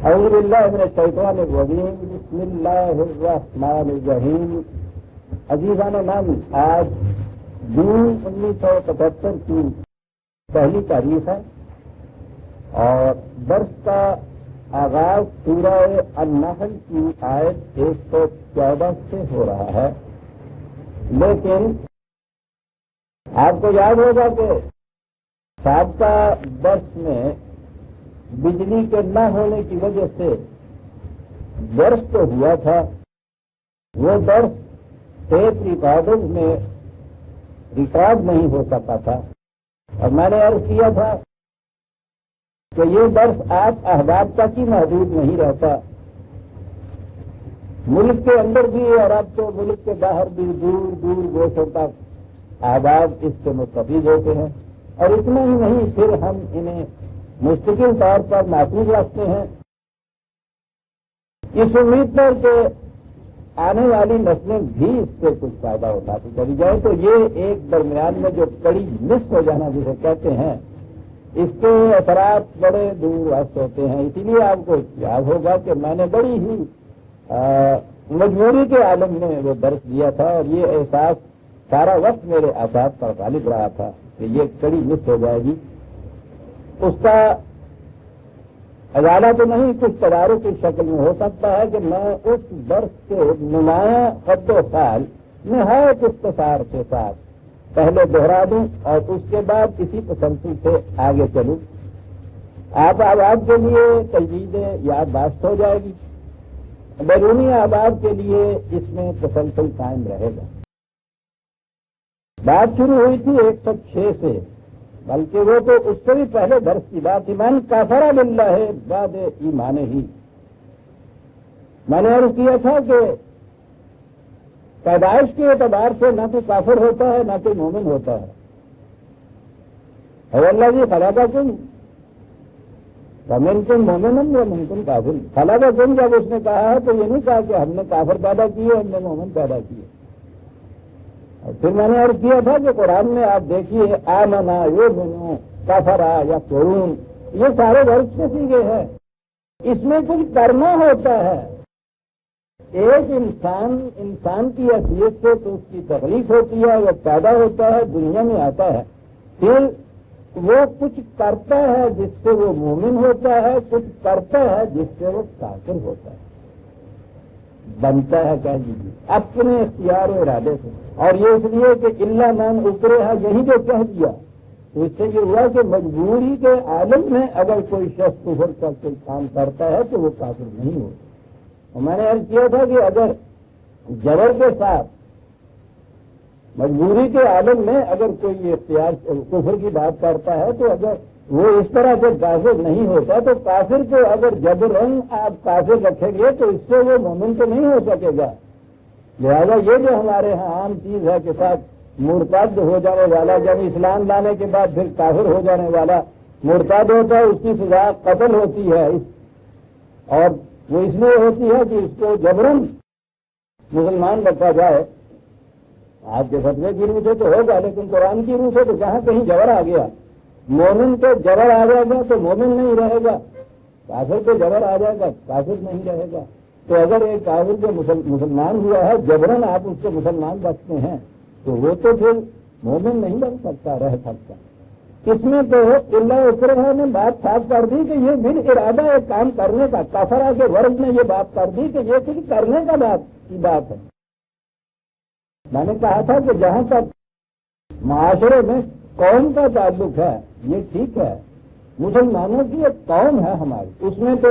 اعوذ باللہ من الشیطان الرجیم، بسم اللہ الرحمن الرحیم۔ عزیزان من، آج جون 1975 کی پہلی تاریخ ہے اور درس کا آغاز سورہ النحل کی آیت 114 سے ہو رہا ہے، لیکن آپ کو یاد ہوگا کہ سابقہ درس میں بجلی کے نہ ہونے کی وجہ سے درس تو ہوا تھا، وہ درس ٹیپ ریکارڈنگ میں ریکارڈ نہیں ہو سکتا تھا، اور میں نے عرض کیا تھا کہ یہ درس آپ احباب تک ہی محدود نہیں رہتا، ملک کے اندر بھی اور اب تو ملک کے باہر بھی دور دور گوشوں تک احباب اس سے مستفید ہوتے ہیں، اور اتنا ہی نہیں، پھر ہم انہیں مستقل طور پر محفوظ رکھتے ہیں اس امید پر کہ آنے والی نسلیں بھی اس سے کچھ فائدہ اٹھاتی چلی جائے۔ تو یہ ایک درمیان میں جو کڑی مس ہو جانا جسے کہتے ہیں، اس کے اثرات بڑے دور رست ہوتے ہیں۔ اسی لیے آپ کو یاد ہوگا کہ میں نے بڑی ہی مجبوری کے عالم میں وہ درس دیا تھا، اور یہ احساس سارا وقت میرے اعصاب پر غالب رہا تھا کہ یہ کڑی مس ہو جائے گی۔ اس کا ازالہ تو نہیں، کچھ تدارک کی شکل میں ہو سکتا ہے کہ میں اس درس کے نمایاں خط و خال نہایت اختصار کے ساتھ پہلے دہرا دوں اور اس کے بعد اسی تسلسل سے آگے چلوں۔ آپ احباب کے لیے تجدید یادداشت ہو جائے گی، بیرونی احباب کے لیے اس میں تسلسل قائم رہے گا۔ بات شروع ہوئی تھی 106 سے، بلکہ وہ تو اس سے بھی پہلے درس کی بات تھی، من کفر باللہ بعد ایمانہ ہی۔ میں نے عرض کیا تھا کہ پیدائش کے اعتبار سے نہ کوئی کافر ہوتا ہے نہ کوئی مومن ہوتا ہے۔ اللہ جی خلقکم ومنکم مومن ومنکم کافر، خلقکم جب اس نے کہا ہے تو یہ نہیں کہا کہ ہم نے کافر پیدا کیے، ہم نے مومن پیدا کیے۔ پھر میں نے عرض کیا تھا کہ قرآن میں آپ دیکھیے آمنا یؤمنو کفرا یکفرون، یہ سارے ورڈ سے سیکھے ہیں، اس میں کچھ کرنا ہوتا ہے۔ ایک انسان کی حیثیت سے تو اس کی تخلیق ہوتی ہے، وہ پیدا ہوتا ہے، دنیا میں آتا ہے، پھر وہ کچھ کرتا ہے جس سے وہ مومن ہوتا ہے، کچھ کرتا ہے جس سے وہ کافر ہوتا ہے، بنتا ہے کہہ دیجیے اپنے اختیار و ارادے سے۔ اور یہ اس لیے کہ اللہ من اکرہ یہی جو کہہ دیا، تو اس سے یہ ہوا کہ مجبوری کے عالم میں اگر کوئی شخص کفر کا کوئی کام کرتا ہے تو وہ کافر نہیں ہوتا۔ اور میں نے عرض کیا تھا کہ اگر جبر کے ساتھ مجبوری کے عالم میں اگر کوئی اختیار کفر کی بات کرتا ہے تو اگر وہ اس طرح سے کافر نہیں ہوتا تو کافر کو اگر جبرن آپ کافر رکھیں گے تو اس سے وہ مومن تو نہیں ہو سکے گا۔ لہذا یہ جو ہمارے ہاں عام چیز ہے کہ ساتھ مرتد ہو جانے والا، جب اسلام لانے کے بعد پھر کافر ہو جانے والا مرتد ہوتا ہے، اس کی سزا قتل ہوتی ہے، اور وہ اس لیے ہوتی ہے کہ اس کو جبرن مسلمان رکھا جائے۔ آپ کے فتوے کی روح سے تو ہوگا، لیکن قرآن کی روح سے تو کہاں کہیں جبر آ گیا۔ مومن کو جبر آ جائے گا تو مومن نہیں رہے گا، کافر کو جبر آ جائے گا کافر نہیں رہے گا۔ تو اگر ایک کافر جو مسلمان ہوا ہے جبرن آپ اس کو مسلمان رکھتے ہیں تو وہ تو پھر مومن نہیں بن سکتا، رہ سکتا۔ اس میں تو اللہ اکرہ نے بات صاف کر دی کہ یہ بال ارادہ ایک کام کرنے کا، کفرہ کے ورد نے یہ بات کر دی کہ یہ کچھ کرنے کا بات ہے۔ میں نے کہا تھا کہ جہاں تک معاشرے میں قوم کا تعلق ہے یہ ٹھیک ہے، مسلمانوں کی ایک قوم ہے ہماری، اس میں تو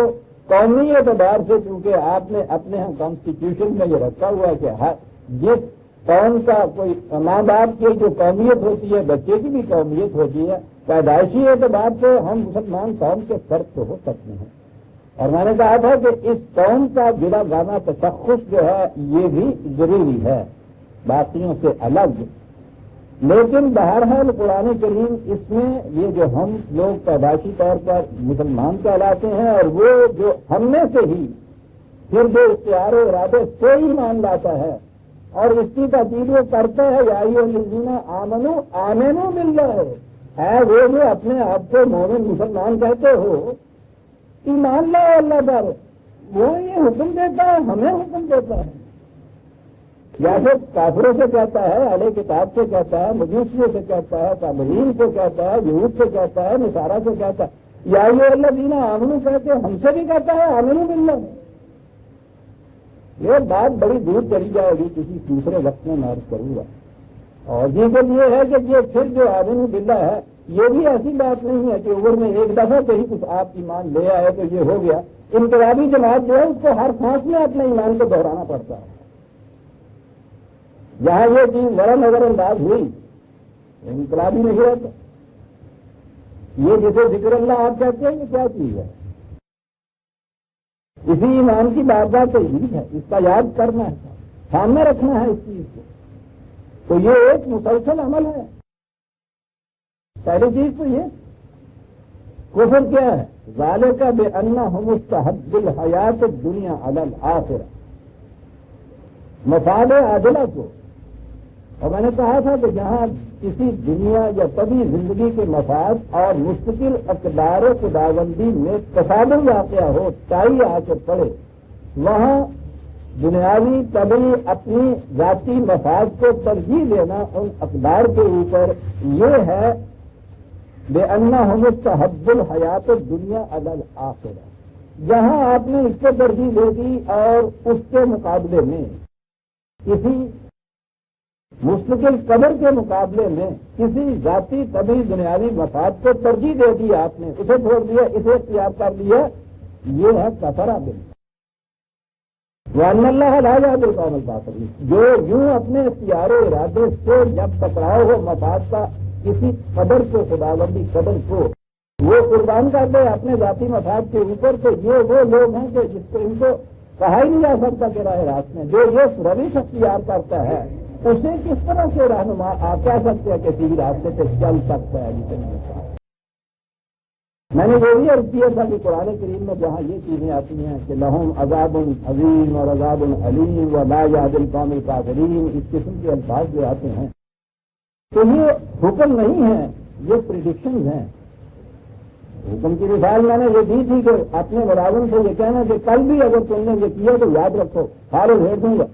قومی اعتبار سے چونکہ آپ نے اپنے ہاں کانسٹیٹیوشن میں یہ رکھا ہوا ہے کہ جس قوم کا کوئی ماں باپ کی جو قومیت ہوتی ہے بچے کی بھی قومیت ہوتی ہے، پیدائشی اعتبار سے ہم مسلمان قوم کے فرد تو ہو سکتے ہیں۔ اور میں نے کہا تھا کہ اس قوم کا جدا گانا تشخص جو ہے یہ بھی ضروری ہے باقیوں سے الگ، لیکن بہرحال قرآن کریم اس میں یہ جو ہم لوگ پیدائشی طور پر مسلمان کہلاتے ہیں اور وہ جو ہم میں سے ہی پھر جو اختیار و ارادے سے ایمان لاتا ہے اور اس کی تجدید وہ کرتا ہے، یا ایھا الذین آمنوا باللہ ہے وہ جو اپنے آپ کو مومن مسلمان کہتے ہو، ایمان لاؤ اللہ پر، وہ یہ حکم دیتا ہے، ہمیں حکم دیتا ہے. جیسے کافروں سے کہتا ہے، اہل کتاب سے کہتا ہے، مجوسیوں سے کہتا ہے، تابعین سے کہتا ہے، یہود سے کہتا ہے، نصارہ سے کہتا ہے، یا الذین آمنوا کہتے ہیں، ہم سے بھی کہتا ہے آمنوا باللہ. یہ بات بڑی دور چلی جائے گی، کسی دوسرے وقت میں میں عرض کروں گا. اور یہ بات یہ ہے کہ یہ پھر جو آمنوا باللہ ہے، یہ بھی ایسی بات نہیں ہے کہ عمر میں ایک دفعہ کہیں کچھ آپ ایمان لے آئے تو یہ ہو گیا. انقلابی جماعت جو ہے اس کو ہر سانس میں اپنے ایمان کو دہرانا پڑتا ہے. جہاں یہ چیز ذرا نظر انداز ہوئی، انقلابی نہیں ہوتا. یہ جسے ذکر اللہ آپ کہتے ہیں، یہ کیا چیز ہے؟ اسی ایمان کی بارگاہ توحید ہے، اس کا یاد کرنا ہے، سامنے رکھنا ہے اس چیز کو. تو یہ ایک مسلسل عمل ہے. پہلی چیز تو یہ کفر کیا ہے؟ ذالک بانہم مستحب الحیات الدنیا علی الآخرہ، مفاد عاجلہ کو. اور میں نے کہا تھا کہ جہاں کسی دنیا یا طبی زندگی کے مفاد اور مستقل اقدار و خداوندی میں تصادم واقع ہو، ٹائی آ کر پڑے، وہاں دنیاوی طبی اپنی ذاتی مفاد کو ترجیح دینا ان اقدار کے اوپر، یہ ہے بِأَنَّهُمْ مُسْتَحَبُّ الْحَيَاةُ الدُّنْيَا عَلَى الْآخِرَةِ. جہاں آپ نے اس کو ترجیح دے دی اور اس کے مقابلے میں کسی مستقل قبر کے مقابلے میں کسی ذاتی طبی دنیاوی مفاد کو ترجیح دے دی، آپ نے اسے چھوڑ دیا، اسے اختیار کر لیا، یہ ہے کفر باللہ. وَأَنَّ اللَّهَ لَا يَهْدِي الْقَوْمَ الْكَافِرِينَ. جو یوں اپنے اختیار و ارادے سے جب ٹکراؤ ہو مفاد کا کسی قدر کو، خداوندی قدر کو وہ قربان کر دے اپنے ذاتی مفاد کے اوپر، تو یہ وہ لوگ ہیں کہ جس کو ان کو کہا ہی نہیں جا سکتا کہ راہ راست میں جو یہ روش اختیار کرتا ہے اسے کس طرح سے رہنما آپ کہہ سکتے ہیں کہ سیدھی راستے پہ چل سکتا ہے. میں نے یہ بھی عرض کیا تھا کہ قرآن کریم میں جہاں یہ چیزیں آتی ہیں کہ لہم عذاب عظیم اور عذاب علیم و لا یهدی القوم الکافرین، اس قسم کے الفاظ جو آتے ہیں تو یہ حکم نہیں ہے، یہ پریڈکشنز ہیں. حکم کی مثال میں نے یہ دی تھی کہ اپنے ملازم سے یہ کہنا کہ کل بھی اگر تم نے یہ کیا تو یاد رکھو فارغ بھیج دوں گا،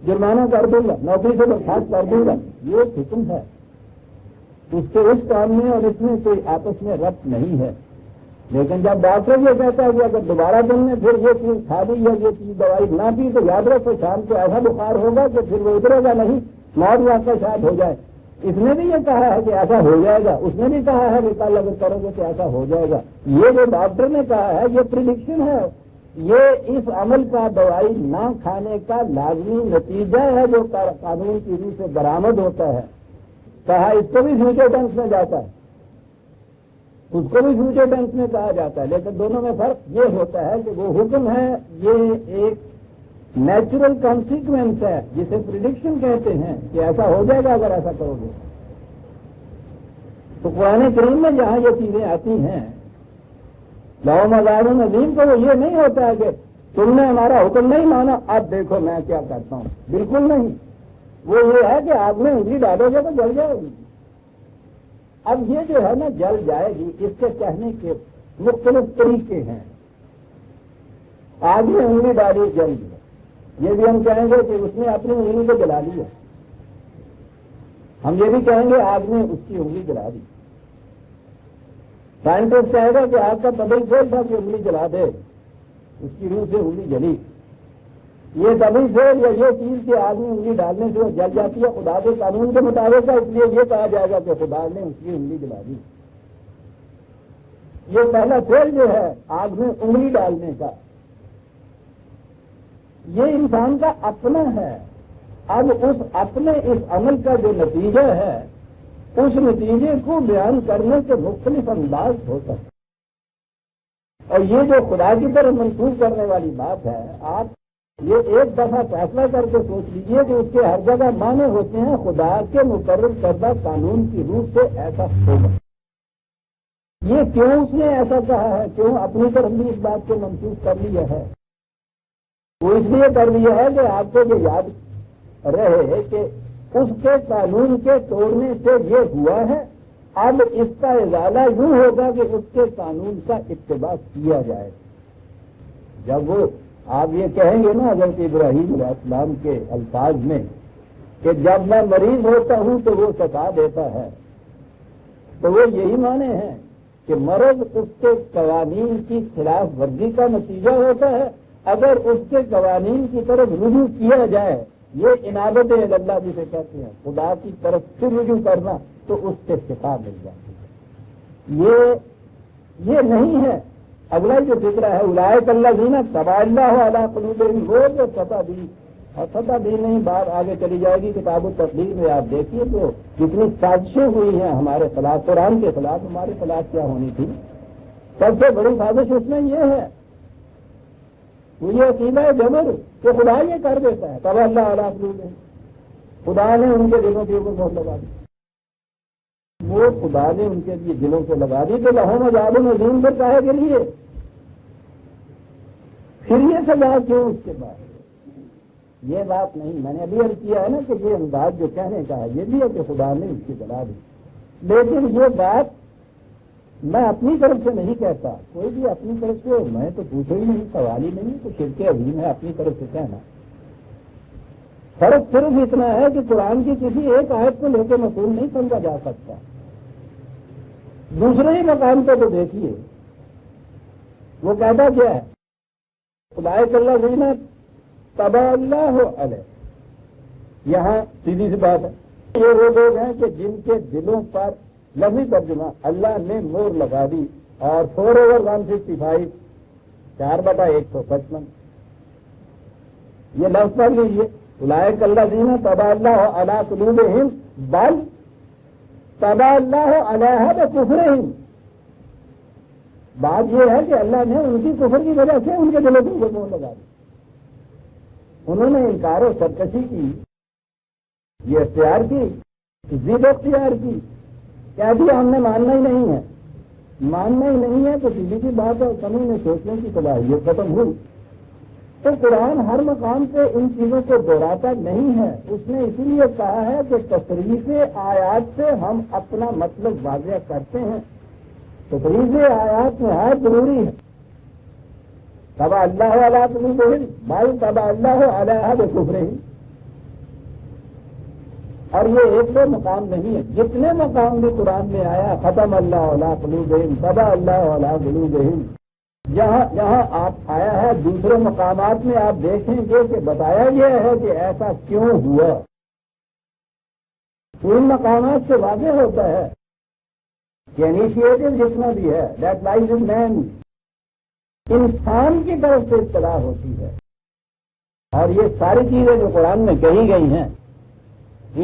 جرمانہ کر دوں گا، نوکری سے برخاست کر دوں گا. یہ حکم ہے، اس کے اس کام میں اور اس میں کوئی آپس میں ربط نہیں ہے. لیکن جب ڈاکٹر یہ کہتا ہے کہ اگر دوبارہ تم نے پھر یہ چیز کھا دی یا یہ چیز دوائی نہ پی تو یاد رکھو شام کو ایسا بخار ہوگا کہ پھر وہ اترے گا نہیں، موت واقع شاید ہو جائے. اس نے بھی یہ کہا ہے کہ ایسا ہو جائے گا، اس نے بھی کہا ہے کہ کل اگر کرو گے تو ایسا ہو جائے گا. یہ جو ڈاکٹر نے کہا ہے یہ پریڈکشن ہے، یہ اس عمل کا دوائی نہ کھانے کا لازمی نتیجہ ہے جو قانون کی روح سے برآمد ہوتا ہے. کہا اس کو بھی فیوچر ٹینس میں جاتا ہے، اس کو بھی فیوچر ٹینس میں کہا جاتا ہے، لیکن دونوں میں فرق یہ ہوتا ہے کہ وہ حکم ہے، یہ ایک نیچرل کانسیکوینس ہے جسے پریڈکشن کہتے ہیں کہ ایسا ہو جائے گا اگر ایسا کرو گے. تو قرآن کریم میں جہاں یہ چیزیں آتی ہیں لہم عذاب عظیم، تو وہ یہ نہیں ہوتا ہے کہ تم نے ہمارا حکم نہیں مانا اب دیکھو میں کیا کرتا ہوں. بالکل نہیں، وہ یہ ہے کہ آگ میں انگلی ڈالو گے تو جل جائے گی. اب یہ جو ہے نا جل جائے گی، اس کے کہنے کے مختلف طریقے ہیں. آگ میں انگلی ڈالی جل گئی، یہ بھی ہم کہیں گے کہ اس نے اپنی انگلی کو جلا لیا. ہم یہ بھی کہیں گے آگ نے اس کی انگلی جلا دی. سائنٹسٹ کہے گا کہ آگ کا طبعی فعل تھا کہ انگلی جلا دے، اس کی روح سے انگلی جلی. یہ طبعی فعل یا یہ چیز کہ آگ میں انگلی ڈالنے سے وہ جل جاتی ہے خدا کے قانون کے مطابق ہے، اس لیے یہ کہا جائے گا کہ خدا نے اس کی انگلی جلا دی. یہ پہلا فعل جو ہے آگ میں انگلی ڈالنے کا، یہ انسان کا اپنا ہے. اب اس اپنے اس عمل کا جو نتیجہ ہے اس نتیجے کو بیان کرنے کے مختلف انداز ہو سکتے ہیں. اور یہ جو خدا کی طرف منسوخ کرنے والی بات ہے، آپ یہ ایک دفعہ فیصلہ کر کے سوچ لیجئے کہ اس کے ہر جگہ معنی ہوتے ہیں خدا کے مقرر کردہ قانون کی روح سے ایسا ہوگا. یہ کیوں اس نے ایسا کہا ہے، کیوں اپنی طرف بھی اس بات کو منسوخ کر لیا ہے؟ وہ اس لیے کر لیا ہے کہ آپ کو یہ یاد رہے کہ اس کے قانون کے توڑنے سے یہ ہوا ہے، اب اس کا ازالہ یوں ہوگا کہ اس کے قانون کا اتباع کیا جائے. جب وہ آپ یہ کہیں گے نا حضرت ابراہیم علیہ السلام کے الفاظ میں کہ جب میں مریض ہوتا ہوں تو وہ شفا دیتا ہے، تو وہ یہی معنی ہے کہ مرض اس کے قوانین کی خلاف ورزی کا نتیجہ ہوتا ہے۔ اگر اس کے قوانین کی طرف رجوع کیا جائے، یہ عنابت اللہ جسے کہتے ہیں، خدا کی طرف سے رجوع کرنا، تو اس سے شفا مل جاتی ہے۔ یہ نہیں ہے۔ اگلا جو فکرہ ہے اولئک الذین طبع اللہ علی قلوبہم، وہ جو سطح دی اور سطح دی نہیں، بات آگے چلی جائے گی کتاب التقدیر میں آپ دیکھیے تو جتنی سازشیں ہوئی ہیں ہمارے خلاف، قرآن کے خلاف، ہمارے خلاف کیا ہونی تھی، سب سے بڑی سازش اس میں یہ ہے، وہ یہ عقیدہ جبر کہ خدا یہ کر دیتا ہے، طبع اللہ علی قلوبہم، خدا نے ان کے دلوں کے اوپر مہر لگا دی، وہ خدا نے ان کے لیے دلوں سے لگا دی تو لہم عذاب عظیم پر کہے کے لیے پھر یہ سزا کیوں اس کے بعد؟ یہ بات نہیں، میں نے ابھی عرض کیا ہے نا کہ یہ انداز جو کہنے کا ہے یہ بھی ہے کہ خدا نے اس کی جلا دی، لیکن یہ بات میں اپنی طرف سے نہیں کہتا، کوئی بھی اپنی طرف سے، میں تو پوچھو ہی نہیں، سوال ہی نہیں، تو شرک عظیم ہے اپنی طرف سے کہنا۔ فرق صرف اتنا ہے کہ قرآن کی کسی ایک آیت کو لے کے مفہوم نہیں سمجھا جا سکتا۔ دوسرے ہی مقام کو تو دیکھیے، وہ کہتا کیا ہے، اولئک الذین طبع اللہ علیہ، یہاں سیدھی سی بات ہے، یہ وہ لوگ ہیں کہ جن کے دلوں پر لفظی ترجمہ اللہ نے مہر لگا دی، اور 4/165 4/155 یہ لفظ پڑھ لیجیے، اولئک الذین طبع اللہ علی قلوبہم بل طبع اللہ علیہا بکفرہم، بات یہ ہے کہ اللہ نے ان کی کفر کی وجہ سے ان کے دلوں کے اوپر مہر لگا دی، انہوں نے انکار و سرکشی کی، یہ اختیار کی، ضد اختیار کی، کہہ دیا ہم نے ماننا ہی نہیں ہے، ماننا ہی نہیں ہے تو سیدھی سی بات ہے، کمی نے سوچنے کی صلاحیت ختم ہوئی۔ تو قرآن ہر مقام پہ ان چیزوں کو دہراتا نہیں ہے، اس نے اسی لیے کہا ہے کہ تصریف آیات سے ہم اپنا مطلب واضح کرتے ہیں، تصریف آیات نہایت ضروری ہے۔ طبع اللہ علی قلوبہم بل طبع اللہ علیہا بکفرہم، اور یہ ایک دو مقام نہیں ہے، جتنے مقام بھی قرآن میں آیا ختم اللہ علی قلوبہم طبع اللہ علی قلوبہم، جہاں آپ آیا ہے دوسرے مقامات میں آپ دیکھیں گے کہ بتایا گیا ہے کہ ایسا کیوں ہوا، ان مقامات سے واضح ہوتا ہے کہ انیشیٹو جتنا بھی ہے دیٹ لائز ان مین، انسان کی طرف سے اطلاع ہوتی ہے، اور یہ ساری چیزیں جو قرآن میں کہی گئی ہیں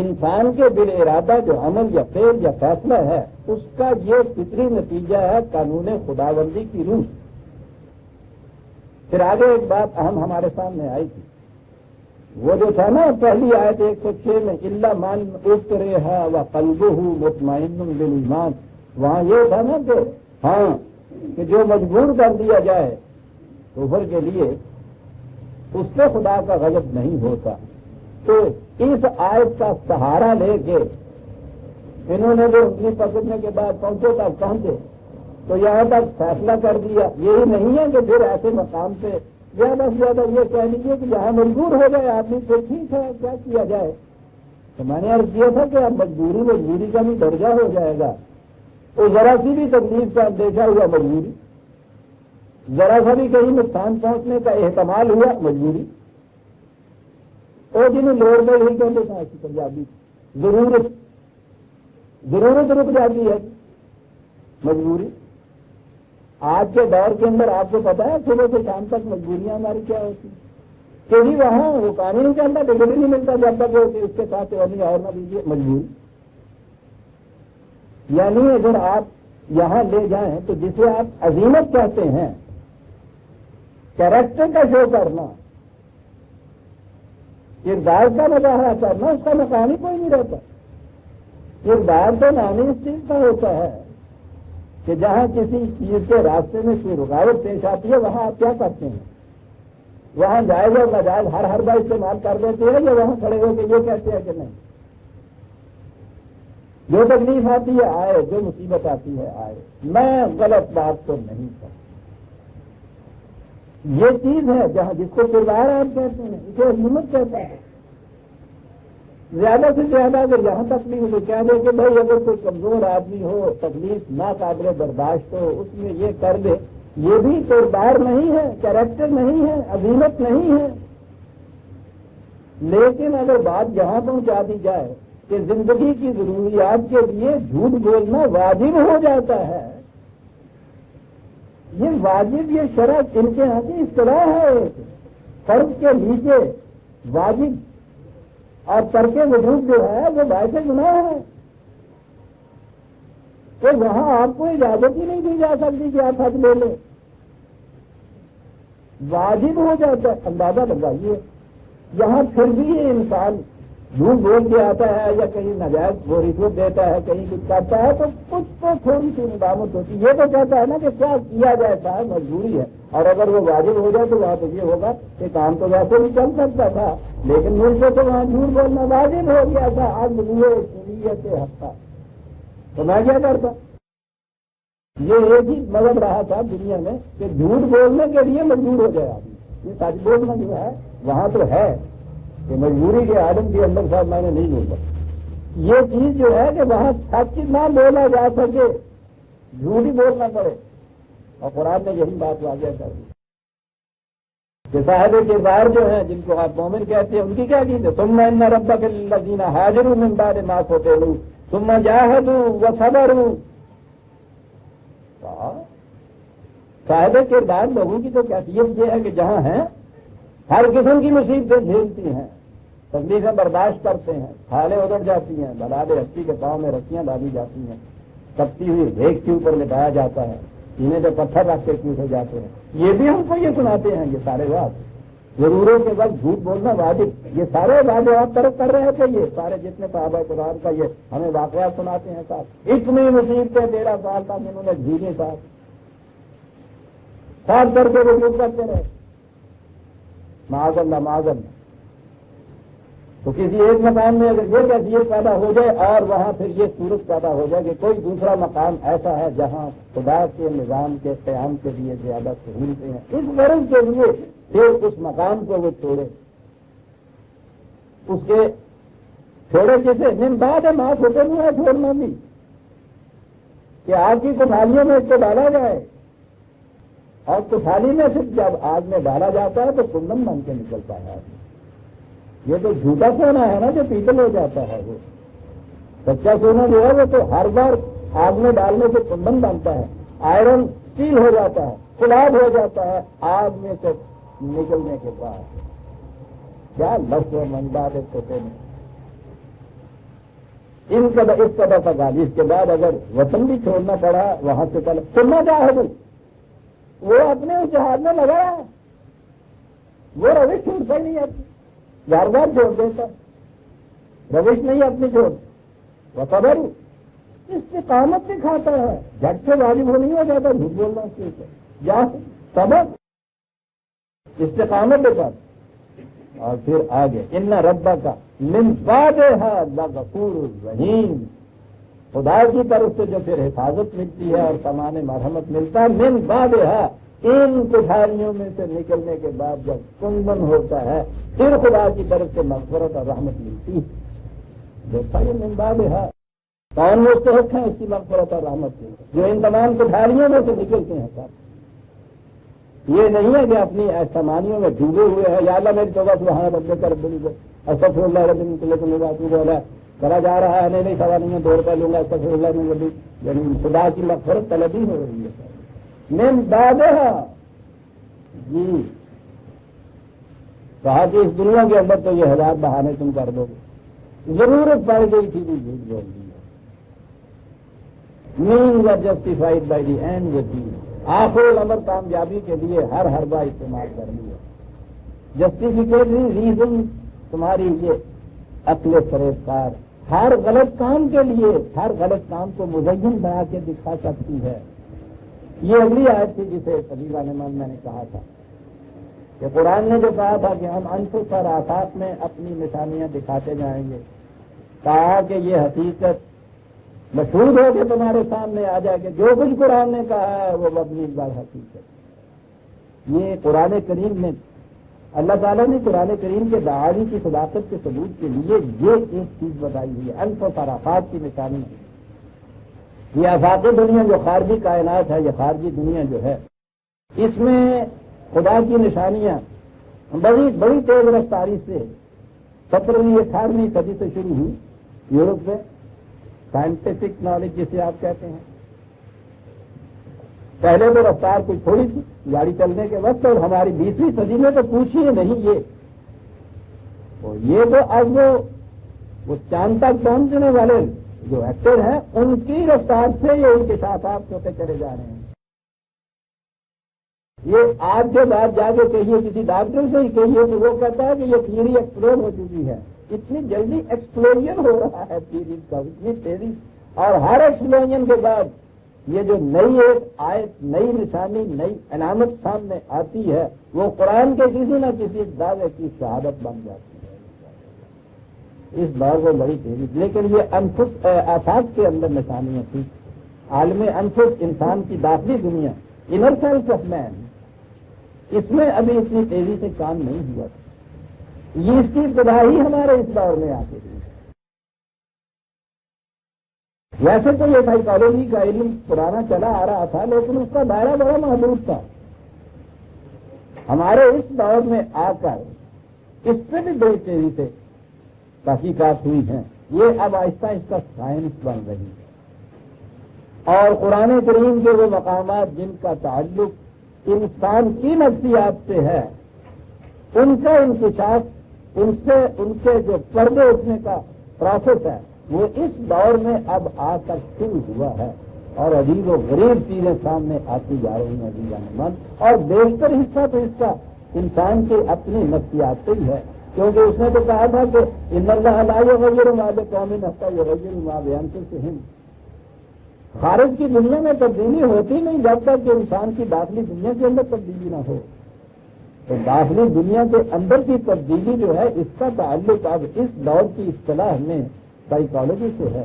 انسان کے بال ارادہ جو عمل یا فعل یا فیصلہ ہے اس کا یہ فطری نتیجہ ہے قانون خداوندی کی روح۔ پھر آگے ایک بات اہم ہمارے سامنے آئی تھی، وہ جو تھا نا پہلی آیت 106 میں الا من اکرہ وقلبہ مطمئن بالایمان، وہاں یہ تھا نا کہ ہاں کہ جو مجبور کر دیا جائے کفر کے لیے اس سے خدا کا غضب نہیں ہوتا۔ تو اس آیت کا سہارا لے کے انہوں نے جو اپنی پکڑنے کے بعد پہنچے تو یہاں تک فیصلہ کر دیا، یہی نہیں ہے کہ پھر ایسے مقام پہ زیادہ سے زیادہ یہ کہہ لیجیے کہ جہاں مجبور ہو گئے آدمی تو ٹھیک ہے کیا کیا جائے۔ تو میں نے عرض کیا تھا کہ اب مجبوری کا بھی درجہ ہو جائے گا، تو ذرا سی بھی تکلیف کا اندیشہ ہوا مجبوری، ذرا سا بھی کہیں نقصان پہنچنے کا احتمال ہوا مجبوری، اور جنہیں لوڑ میں یہی کہتے تھا ایسی پنجابی ضرورت رک جاتی ہے مجبوری۔ آج کے دور کے اندر آپ کو پتا ہے صبح سے شام تک مجبوریاں ہماری کیا ہوتی ہیں کہ جی وہاں وہ قانون کے اندر ٹکٹ ہی نہیں ملتا جب تک وہ اس کے ساتھ ونی اور نہ دیجیے مجبوری۔ یعنی اگر آپ یہاں لے جائیں تو جسے آپ عظیمت کہتے ہیں، کیریکٹر کا شو کرنا، کردار کا مظاہرہ کرنا، اس کا مقام ہی کوئی نہیں رہتا۔ کردار تو نامی اس چیز کا ہوتا ہے کہ جہاں کسی چیز کے راستے میں کوئی رکاوٹ پیش آتی ہے وہاں آپ کیا کرتے ہیں، وہاں جائز اور ناجائز ہر بار استعمال کر دیتے ہیں یا وہاں کھڑے ہو کے یہ کہتے ہیں کہ نہیں، جو تکلیف آتی ہے آئے، جو مصیبت آتی ہے آئے، میں غلط بات تو نہیں کرتا۔ یہ چیز ہے جہاں جس کو کردار آپ کہتے ہیں، اسے عظمت کہتے ہیں۔ زیادہ سے زیادہ اگر یہاں تک نہیں ہو تو کہہ دے کہ بھائی اگر کوئی کمزور آدمی ہو، تکلیف ناقابل برداشت ہو، اس میں یہ کر دے، یہ بھی کردار نہیں ہے، کیریکٹر نہیں ہے، عظمت نہیں ہے۔ لیکن اگر بات یہاں پہنچا دی جائے کہ زندگی کی ضروریات کے لیے جھوٹ بولنا واجب ہو جاتا ہے، یہ واجب، یہ شرط ان کے یہاں کی اصطلاح ہے۔ فرض کے نیچے واجب اور ترک وجوب جو ہے وہ باعث گناہ ہے، تو وہاں آپ کو اجازت ہی نہیں دی جا سکتی کہ آپ حج لے لیں، واجب ہو جاتا ہے۔ اندازہ لگائیے، یہاں پھر بھی یہ انسان جھوٹ بول کے آتا ہے یا کہیں ناجائز وہ رشوت دیتا ہے، کہیں کچھ کرتا ہے، تو کچھ تو تھوڑی سی ندامت ہوتی ہے۔ یہ تو کہتا ہے نا کہ کیا کیا جائے صاحب، مجبوری ہے، اور اگر وہ واجب ہو جائے تو وہاں تو یہ ہوگا کہ کام تو ویسے بھی چل سکتا تھا، لیکن مجھ سے تو وہاں جھوٹ بولنا واجب ہو گیا تھا، آج مجھے شریعت ہفتہ، تو میں کیا کرتا؟ یہ ایک ہی مذہب رہا تھا دنیا میں کہ جھوٹ بولنے کے لیے مجبور ہو جائے آدمی۔ یہ سچ بولنا جو ہے وہاں تو ہے کہ مجبوری کے عالم کے اندر صاحب میں نے نہیں بولتا، یہ چیز جو ہے کہ وہاں سچ نہ بولا جا سکے، جھوٹ ہی بولنا پڑے، اور قرآن نے یہی بات واضح کر دی کہ صاحب کردار جو ہیں جن کو آپ مومن کہتے ہیں ان کی کیا چیز ہے؟ ثم ان ربک الذین ہاجروا من بعد ما فتنوا ثم جاہدوا وصبروا۔ صاحب کردار لوگوں کی تو کیفیت یہ ہے کہ جہاں ہیں ہر قسم کی مصیبتیں جھیلتی ہیں، تکلیفیں برداشت کرتے ہیں، کھالیں ادڑ جاتی ہیں، بلاد ہستی کے پاؤں میں رسیاں ڈالی جاتی ہیں، تپتی ہوئی ریت کے اوپر لٹایا جاتا ہے، سینے پہ پتھر رکھ کے کیوٹے جاتے ہیں، یہ بھی ہم کو یہ سناتے ہیں۔ یہ سارے بات ضروروں کے وقت جھوٹ بولنا واجب، یہ سارے واجبات طرف کر رہے تھے، یہ سارے جتنے صحابہ قرآن کا یہ ہمیں واقعات سناتے ہیں صاحب، اتنی مصیبتیں 13 سال تک انہوں نے جھیلی صاحب، ساتھ کر کے وجود کرتے رہے، معاذ اللہ معاذ اللہ۔ تو کسی ایک مقام میں اگر یہ کیفیت پیدا ہو جائے اور وہاں پھر یہ صورت پیدا ہو جائے کہ کوئی دوسرا مقام ایسا ہے جہاں خدا کے نظام کے قیام کے لیے زیادہ سہولتیں ہیں، اس غرض کے لیے پھر اس مقام کو وہ چھوڑے، اس کے چھوڑے کسے من بعد ما فتنوا ہے چھوڑنا بھی کہ آگ کی کٹھالیوں میں اس کو ڈالا جائے، اور کٹھالی میں صرف جب آگ میں ڈالا جاتا ہے تو کندن بن کے نکلتا ہے آدمی۔ یہ تو جھوٹا سونا ہے نا جو پیتل ہو جاتا ہے، وہ سچا سونا جو ہے وہ تو ہر بار آگ میں ڈالنے سے کندن بنتا ہے، آئرن اسٹیل ہو جاتا ہے، فولاد ہو جاتا ہے آگ میں سے نکلنے کے بعد۔ کیا لفظ و منباد ہوتے ہیں ان کا اس قدر تک آگے، اس کے بعد اگر وطن بھی چھوڑنا پڑا وہاں سے پہلے سننا چاہے وہ اپنے اس جہاد میں لگا ہے، وہ روش چھوڑتا ہی نہیں اپنی، بار بار چھوڑ دیتا، روش نہیں اپنی چھوڑ، وہ خبر استقامت دکھاتا ہے، جھٹ سے واجب ہو نہیں ہو جاتا جھوٹ بولنا اس کے اوپر، یا سبق استقامت دکھاتا۔ اور پھر آگے ان ربا کا من بعدھا لغفور رحیم، خدا کی طرف سے جو پھر حفاظت ملتی ہے اور سامان مرحمت ملتا ہے، من بعدھا ان کٹھاریوں میں سے نکلنے کے بعد جب کنبن ہوتا ہے پھر خدا کی طرف سے مغفرت اور رحمت ملتی ہے۔ دیکھا یہ من بعدھا کون مستحق ہیں اس کی مغفرت اور رحمت کی، جو ان تمام کٹھاریوں میں سے نکلتے ہیں سب۔ یہ نہیں ہے کہ اپنی ایسامانیوں میں ڈوبے ہوئے ہیں، یا اللہ میری توبہ سبحان ربک کر دیں گے، استغفر اللہ رب من کل ذنب واتوب الیہ کرا جا رہا ہے، نہیں سوا نہیں ہے 2 روپے لوں گا استغفر اللہ من ربی، یعنی خدا کی مغفرت طلبی ہو رہی ہے من بعدھا۔ جی کہا کہ اس دنیا کے اندر تو یہ 1000 بہانے تم کر دو گے، ضرورت پڑ گئی تھی بھی جھوٹ بول دی، means are justified by the end with the, آخر الامر کامیابی کے لیے ہر حربہ استعمال کر لیا، جسٹیفیکیٹری ریزن تمہاری یہ عقل فریب کار ہر غلط کام کے لیے ہر غلط کام کو مزین بنا کے دکھا سکتی ہے۔ یہ اگلی آیت تھی جسے طبیبہ نے میں نے کہا تھا کہ قرآن نے جو کہا تھا کہ ہم انفس اور آفات میں اپنی نشانیاں دکھاتے جائیں گے، کہا کہ یہ حقیقت مشہور ہو کے تمہارے سامنے آ جائے کہ جو کچھ قرآن نے کہا ہے وہ مبنی بر حقیقت، یہ قرآن کریم نے اللہ تعالیٰ نے قرآن کریم کے دعاوی کی صداقت کے ثبوت کے لیے یہ ایک چیز بتائی ہوئی ہے، انف و طرافات کی نشانی ہے۔ یہ آفاقی دنیا جو خارجی کائنات ہے، یہ خارجی دنیا جو ہے، اس میں خدا کی نشانیاں بڑی تیز رفتاری سے 17ویں 18ویں صدی سے شروع ہوئی یورپ میں، سائنٹیفک نالج جسے آپ کہتے ہیں۔ پہلے تو رفتار کچھ تھوڑی تھی گاڑی چلنے کے وقت، اور ہماری 20ویں صدی میں تو پوچھیے نہیں یہ تو اب وہ چاند تک پہنچنے والے جو ایکٹر ہیں ان کی رفتار سے یہ انکشافات ہوتے چلے جا رہے ہیں۔ یہ آج کے بعد جا کے کہیے کسی ڈاکٹر سے ہی کہیے تو وہ کہتا ہے کہ یہ تھیوری ایکسپلور ہو چکی ہے۔ اتنی جلدی ایکسپلوژن ہو رہا ہے تھیوری کا، اتنی تیزی، اور ہر ایکسپلوژن کے بعد یہ جو نئی ایک آیت، نئی نشانی، نئی علامت سامنے آتی ہے، وہ قرآن کے کسی نہ کسی دعوے کی شہادت بن جاتی ہے۔ اس دور کو بڑی تیزی، لیکن یہ انفس آفاق کے اندر نشانیاں تھیں۔ عالم انفس، انسان کی داخلی دنیا، انر سیلف آف مین، اس میں ابھی اتنی تیزی سے کام نہیں ہوا تھا۔ یہ اس کی ابتدا ہی ہمارے اس دور میں آتی تھی۔ ویسے تو یہ سائیکالوجی کا علم پرانا چلا آ رہا تھا، لیکن اس کا دائرہ بڑا محدود تھا۔ ہمارے اس دور میں آ کر اس پہ بھی بڑی تیزی سے تحقیقات ہوئی ہیں۔ یہ اب آہستہ آہستہ سائنس بن رہی ہے، اور قرآن کریم کے وہ مقامات جن کا تعلق انسان کی نفسیات سے ہے، ان کا انکشاف، ان کے جو پردے اٹھنے کا پروسیس ہے، وہ اس دور میں اب آ کر شروع ہوا ہے، اور عجیب و غریب چیزیں سامنے آتی جا رہی ہیں عزیزان من، اور بیشتر حصہ تو اس کا انسان کے اپنی نفسیات سے ہی ہے، کیونکہ اس نے تو کہا تھا کہ ان اللہ لا یغیر ما بقوم حتی یغیروا ما بانفسہم۔ خارج کی دنیا میں تبدیلی ہوتی نہیں جب تک کہ انسان کی داخلی دنیا کے اندر تبدیلی نہ ہو۔ تو داخلی دنیا کے اندر کی تبدیلی جو ہے، اس کا تعلق اب اس دور کی اصطلاح میں سائیکالوجی سے ہے۔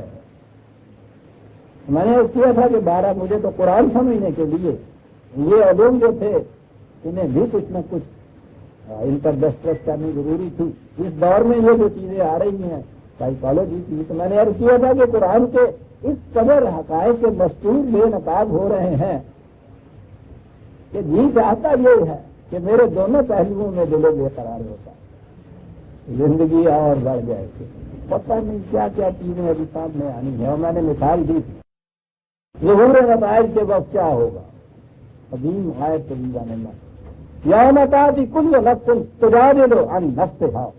میں نے کیا تھا کہ 12 مجھے تو قرآن سمجھنے کے لیے یہ علوم جو تھے انہیں بھی کچھ نہ کچھ ان پر دسترس کرنی ضروری تھی۔ اس دور میں یہ جو چیزیں آ رہی ہیں سائیکالوجی کی، تو میں نے عرض کیا تھا کہ قرآن کے اس قدر حقائق کے مستور بے نقاب ہو رہے ہیں کہ جی چاہتا یہ ہے کہ میرے دونوں پہلوؤں میں دل بے قرار ہوتا، زندگی اور بڑھ جائے گی، پتہ نہیں کیا کیا چیزیں ابھی سامنے آنی ہے۔ اور میں نے مثال دی تھی ظہور نتائج کے وقت کیا ہوگا، قدیم آیت عزیزان اللہ، یوم تأتی کل نفس تجادل عن نفسها،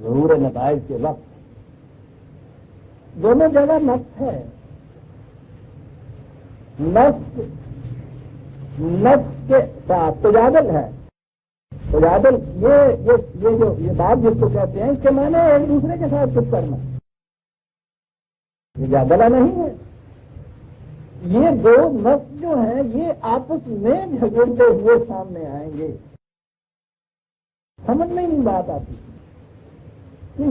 ظہور نتائج کے وقت دونوں جگہ نفس ہے، نفس کے ساتھ تجادل ہے۔ تجادل یہ بات جس کو کہتے ہیں، اس کے معنی ایک دوسرے کے ساتھ کچھ کرنا، یہ جادلہ نہیں ہے۔ یہ دو نفس جو ہیں یہ آپس میں جھگڑتے ہوئے سامنے آئیں گے۔ سمجھ میں نہیں بات آتی کہ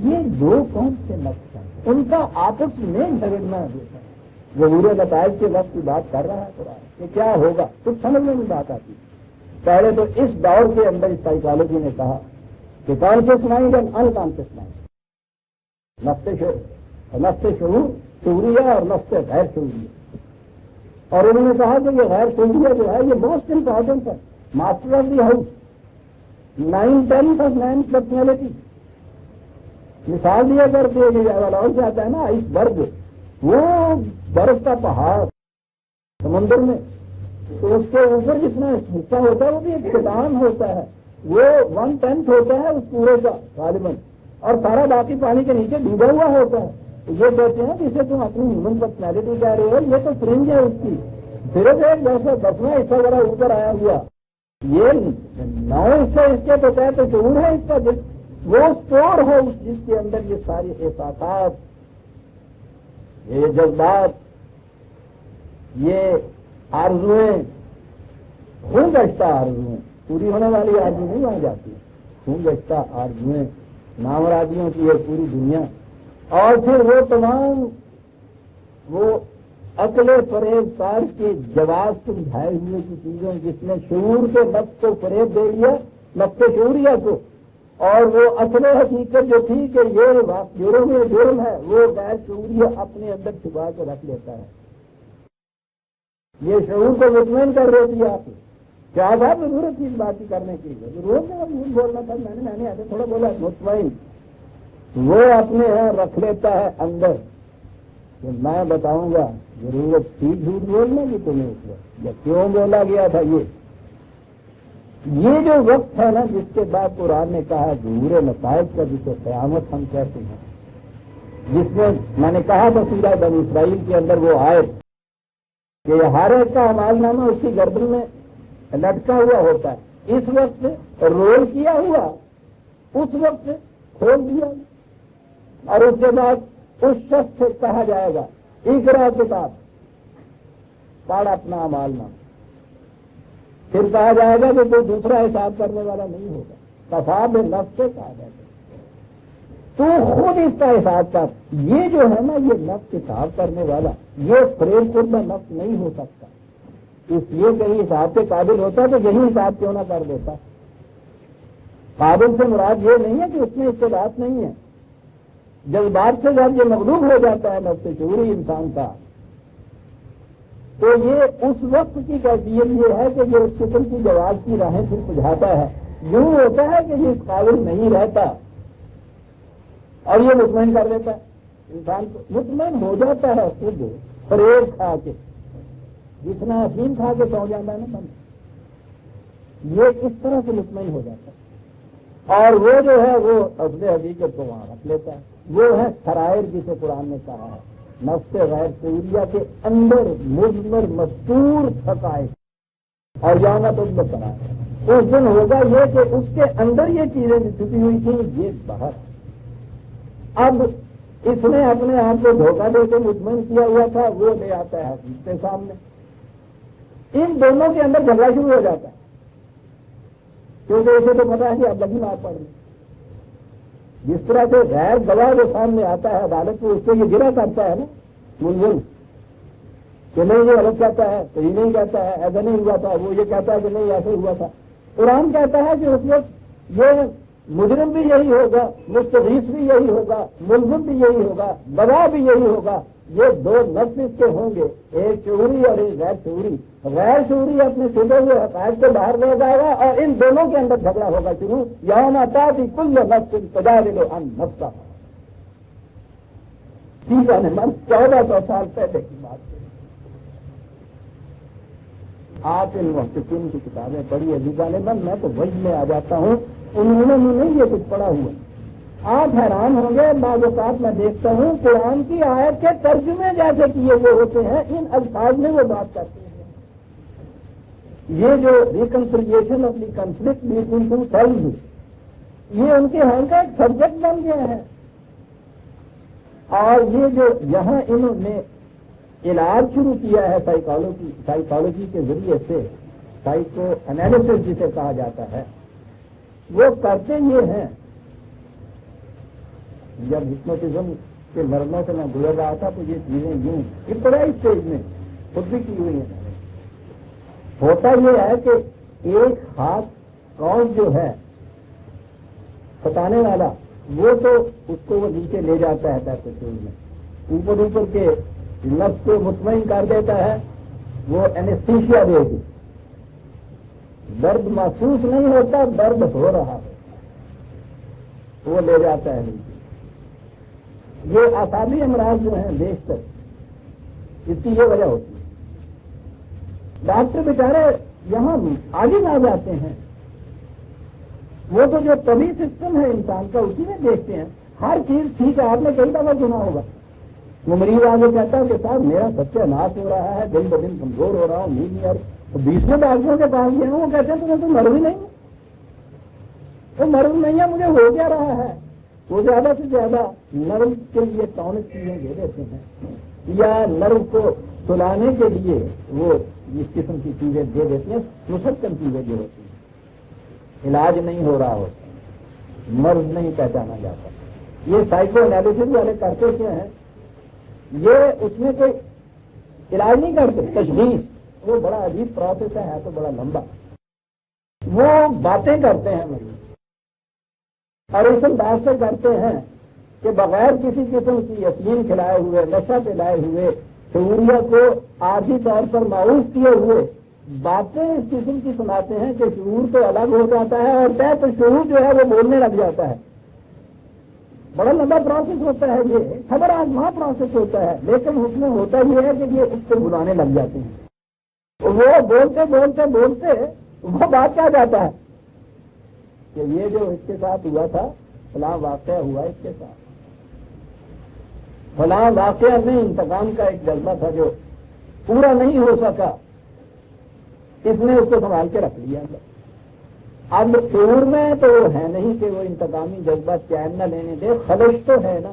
یہ دو کون سے نفس ہیں، ان کا آپس میں جھگڑنا ہوتا ہے۔ ظہور نتائج کے وقت کی بات کر رہا ہے قرآن کہ کیا ہوگا، کچھ سمجھ میں نہیں بات آتی۔ پہلے تو اس دور کے اندر اس سائیکالوجی نے کہا کہ کانشیس مائنڈ اور ان کانشیس مائنڈ، نفس شعور شعوریہ اور نفس غیر شعوریہ، اور انہوں نے کہا کہ یہ غیر شعوریہ جو ہے یہ موسٹ امپورٹنٹ ہے، master of the house, 9/10 of man personality. مثال دیا کرتے ہیں کہ اور کہتا ہے نا آئس برگ، وہ برف کا پہاڑ سمندر میں، تو اس کے اوپر جتنا حصہ ہوتا ہے وہ بھی ایک چٹان ہوتا ہے، وہ 1/10 ہوتا ہے اس پورے کا غالباً، اور سارا باقی پانی کے نیچے ڈوبا ہوا ہوتا ہے۔ یہ کہتے ہیں کہ اسے تم اپنی ہیومن پرسنالٹی کہہ رہے ہو، یہ تو فرنج ہے اس کی، صرف ایک 10واں حصہ ذرا اوپر آیا ہوا، یہ 9 حصے اس کے تو کہتے شعور ہے اس کا، وہ اسٹور ہے جس کے اندر یہ ساری احساسات، یہ جذبات، یہ آرزویں، خون گشتہ آرزویں، پوری ہونے والی آرزو نہیں وہاں جاتی، خون گشتہ آرزویں، نامرادیوں کی ایک پوری دنیا، اور پھر وہ تمام وہ عقل فریب کار کے جواز سمجھائے ہوئے کی چیزیں جس نے شعور کے نفس کو فریب دے دیا، نفس شعوریہ کو، اور وہ اصل حقیقت جو تھی کہ یہ جرم ہے، وہ غیر شعوریہ اپنے اندر چھپا کے رکھ لیتا ہے. یہ شعور کو مطمئن کر دیتی ہے. آپ کیا بات ضرورت تھی اس بات کی کرنے کی؟ ضرورت ہے جھوٹ بولنا تھا. میں نے ایسے تھوڑا بولا. مطمئن وہ اپنے یہاں رکھ لیتا ہے اندر کہ میں بتاؤں گا ضرورت تھی جھوٹ بولنے کی تمہیں اس وقت، یا کیوں بولا گیا تھا. یہ جو وقت ہے نا جس کے بعد قرآن نے کہا ظہور نتائج کا، جسے قیامت ہم کہتے ہیں، جس میں نے کہا تھا سورہ بنی اسرائیل کے اندر وہ آیت کہ ہر ایک کا اعمال نامہ اس کی گردن میں لٹکا ہوا ہوتا ہے. اس وقت رول کیا ہوا، اس وقت کھول دیا، اور اس کے بعد اس شخص سے کہا جائے گا اقرا کتاب، پڑھ اپنا اعمال نامہ. پھر کہا جائے گا کہ کوئی دوسرا حساب کرنے والا نہیں ہوگا. کفا نفس سے کہا جائے گا تو خود اس کا حساب کر. یہ جو ہے نا یہ نفس حساب کرنے والا، یہ فریب کردہ نفس نہیں ہو سکتا. اس لیے کہیں حساب کے قابل ہوتا تو یہی حساب کیوں نہ کر دیتا. قابل سے مراد یہ نہیں ہے کہ اس میں استعداد نہیں ہے. جذبات سے جب یہ مغلوب ہو جاتا ہے نفس شعوری انسان کا، تو یہ اس وقت کی کیفیت یہ ہے کہ یہ اس قسم کی جواز کی راہیں پھر سجھاتا ہے. یوں ہوتا ہے کہ یہ اس قابل نہیں رہتا اور یہ مطمئن کر دیتا ہے. انسان کو مطمئن ہو جاتا ہے خود فریب کھا کے، جتنا افیم کھا کے سو جاتا ہے نا بند، یہ اس طرح سے مطمئن ہو جاتا ہے. اور وہ جو ہے وہ اصل حقیقت کو وہاں رکھ لیتا ہے. وہ ہے سرائر جسے قرآن نے کہا ہے، نفس غیر شعوریہ کے اندر مضمر مستور حقائق. اور یہاں تو سرائر اس دن ہوگا یہ کہ اس کے اندر یہ چیزیں چھپی ہوئی تھیں یہ باہر. اب اس نے اپنے آپ کو دھوکہ دے کے مطمئن کیا ہوا تھا، وہ لے آتا ہے حقیقت کے سامنے. ان دونوں کے اندر جھگڑا شروع ہو جاتا ہے، کیونکہ اسے تو پتا ہے کہ اب لگی بات پڑ رہی. جس طرح سے غیر گواہ جو سامنے آتا ہے عدالت کو، اس کو یہ گرا کرتا ہے نا ملزم کہ نہیں یہ غلط کہتا ہے، تو یہ نہیں کہتا ہے ایسا نہیں ہوا تھا، وہ یہ کہتا ہے کہ نہیں ایسے ہوا تھا. قرآن کہتا ہے کہ اس وقت یہ مجرم بھی یہی ہوگا، مستغیث بھی یہی ہوگا، ملزم بھی یہی ہوگا، گواہ بھی یہی ہوگا. یہ دو نفس اس کے ہوں گے، ایک شعوری اور ایک غیر شعوری. غیر شعوری اپنے چھپے ہوئے حقائق کو باہر لے جائے گا اور ان دونوں کے اندر جھگڑا ہوگا شروع. یوم تأتی کل نفس تجادل عن نفسها. سیدھا نے من 1400 سال پہلے کی بات ہے. آپ ان محققین کی کتابیں پڑھی عزیزان من، میں تو وہی میں آ جاتا ہوں. انہوں نے نہیں یہ کچھ پڑھا ہوا. آپ حیران ہوں گے، بعض اوقات میں دیکھتا ہوں قرآن کی آیت کے ترجمے جیسے کیے ہوئے ہوتے ہیں، ان الفاظ میں وہ بات کرتے ہیں. یہ جو reconciliation of the conflict between two selves, یہ ان کے ہاں کا ایک سبجیکٹ بن گیا ہے. اور یہ جو یہاں انہوں نے علاج شروع کیا ہے سائیکالوجی کے ذریعے سے، سائیکو انالیسس جسے کہا جاتا ہے، وہ کرتے یہ ہیں. جب ہپنوٹزم کے مرموں سے میں گزر رہا تھا تو یہ چیزیں یوں ابتدائی اسٹیج میں خود بھی کی ہوئی ہیں. ہوتا یہ ہے کہ ایک ہاتھ کون جو ہے ستانے والا، وہ تو اس کو وہ نیچے لے جاتا ہے پیپر میں، اوپر کے نفس کو مطمئن کر دیتا ہے. وہ اینستھیشیا دے گی، درد محسوس نہیں ہوتا، درد ہو رہا ہے، وہ لے جاتا ہے نیچے. یہ اعصابی امراض جو ہیں بیشتر اس کی یہ وجہ ہوتی ہے. ڈاکٹر بیچارے یہاں آگے نہ جاتے ہیں، وہ تو جو طبی سسٹم ہے انسان کا اسی میں دیکھتے ہیں. ہر چیز ٹھیک ہے، آپ نے کئی دفعہ سنا ہوگا. وہ مریض آگے کہتا ہے کہ صاحب میرا سچا ناش ہو رہا ہے، دن بدن کمزور ہو رہا ہوں، نیند نہیں آ رہی. 20 ڈاکٹروں کے پاس گئے ہیں، وہ کہتے ہیں تمہیں تو مرض ہی نہیں ہے. وہ مرض نہیں ہے، مجھے ہو کیا رہا ہے. وہ زیادہ سے زیادہ نرم کے لیے ٹونک چیزیں دے دیتے ہیں، یا نرم کو سلانے کے لیے وہ اس قسم کی چیزیں دے دیتے ہیں. مسکن چیزیں جو ہوتی ہیں، علاج نہیں ہو رہا ہوتا، مرض نہیں پہچانا جاتا. یہ سائیکو انالیسس والے کرتے کیا ہیں، یہ اس میں کوئی علاج نہیں کرتے، تشخیص وہ بڑا عجیب پروسیس ہے تو بڑا لمبا. وہ باتیں کرتے ہیں مریض اور اس انداز سے کرتے ہیں کہ بغیر کسی قسم کی یقین کھلائے ہوئے، نشہ پلائے ہوئے، شعوریت کو عارضی طور پر معروف کیے ہوئے باتیں اس قسم کی سناتے ہیں کہ شعور تو الگ ہو جاتا ہے اور طے تو شعور جو ہے وہ بولنے لگ جاتا ہے. بڑا لمبا پروسیس ہوتا ہے، یہ خبر آزما پروسیس ہوتا ہے، لیکن اس میں ہوتا یہ ہے کہ یہ اس کو بلانے لگ جاتے ہیں. وہ بولتے بولتے بولتے وہ بات کیا جاتا ہے کہ یہ جو اس کے ساتھ ہوا تھا فلاں واقعہ ہوا اس کے ساتھ، فلاں واقعہ میں انتقام کا ایک جذبہ تھا جو پورا نہیں ہو سکا، اس نے اس کو سنبھال کے رکھ لیا. اب شعور میں تو وہ ہے نہیں کہ وہ انتقامی جذبہ چین نہ لینے دے، خلش تو ہے نا.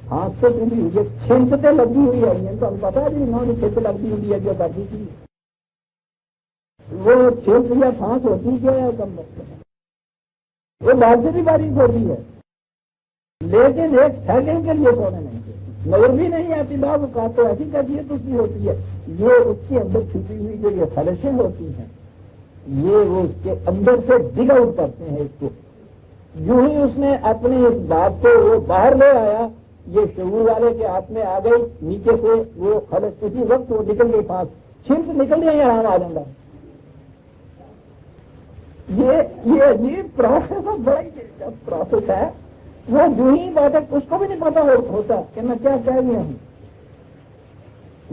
ہاتھ سے ٹوٹی ہوئی ہے، چھینکتے لگی ہوئی ہے، تو ہم پتا نہیں انہوں نے چھینک لگتی ہوئی ہے جو کرتی تھی وہ چھینک یا پھانس ہوتی کیا ہے کم وہ بات سے بھی باریک ہوتی ہے، لیکن ایک سیکنڈ کے لیے سونے نہیں دیتی، نظر بھی نہیں آتی. بعض اوقات تو ایسی کیفیت اس کی ہوتی ہے، یہ اس کے اندر چھپی ہوئی جو یہ خلشیں ہوتی ہیں یہ وہ اس کے اندر سے ڈگ آؤٹ کرتے ہیں. اس کو یوں ہی اس نے اپنی اس بات کو وہ باہر لے آیا، یہ شعور والے کے ہاتھ میں آ گئی، نیچے سے وہ خلش اسی وقت وہ نکل گئی، پاس چھنک نکل گئی، آرام آ جائے گا. یہ عجیب پروسیس اور بڑا ہی دلچسپ پروسیس ہے. وہ جو ہی بات ہے اس کو بھی نہیں پتا ہوتا کہ میں کیا کہہ رہی ہوں.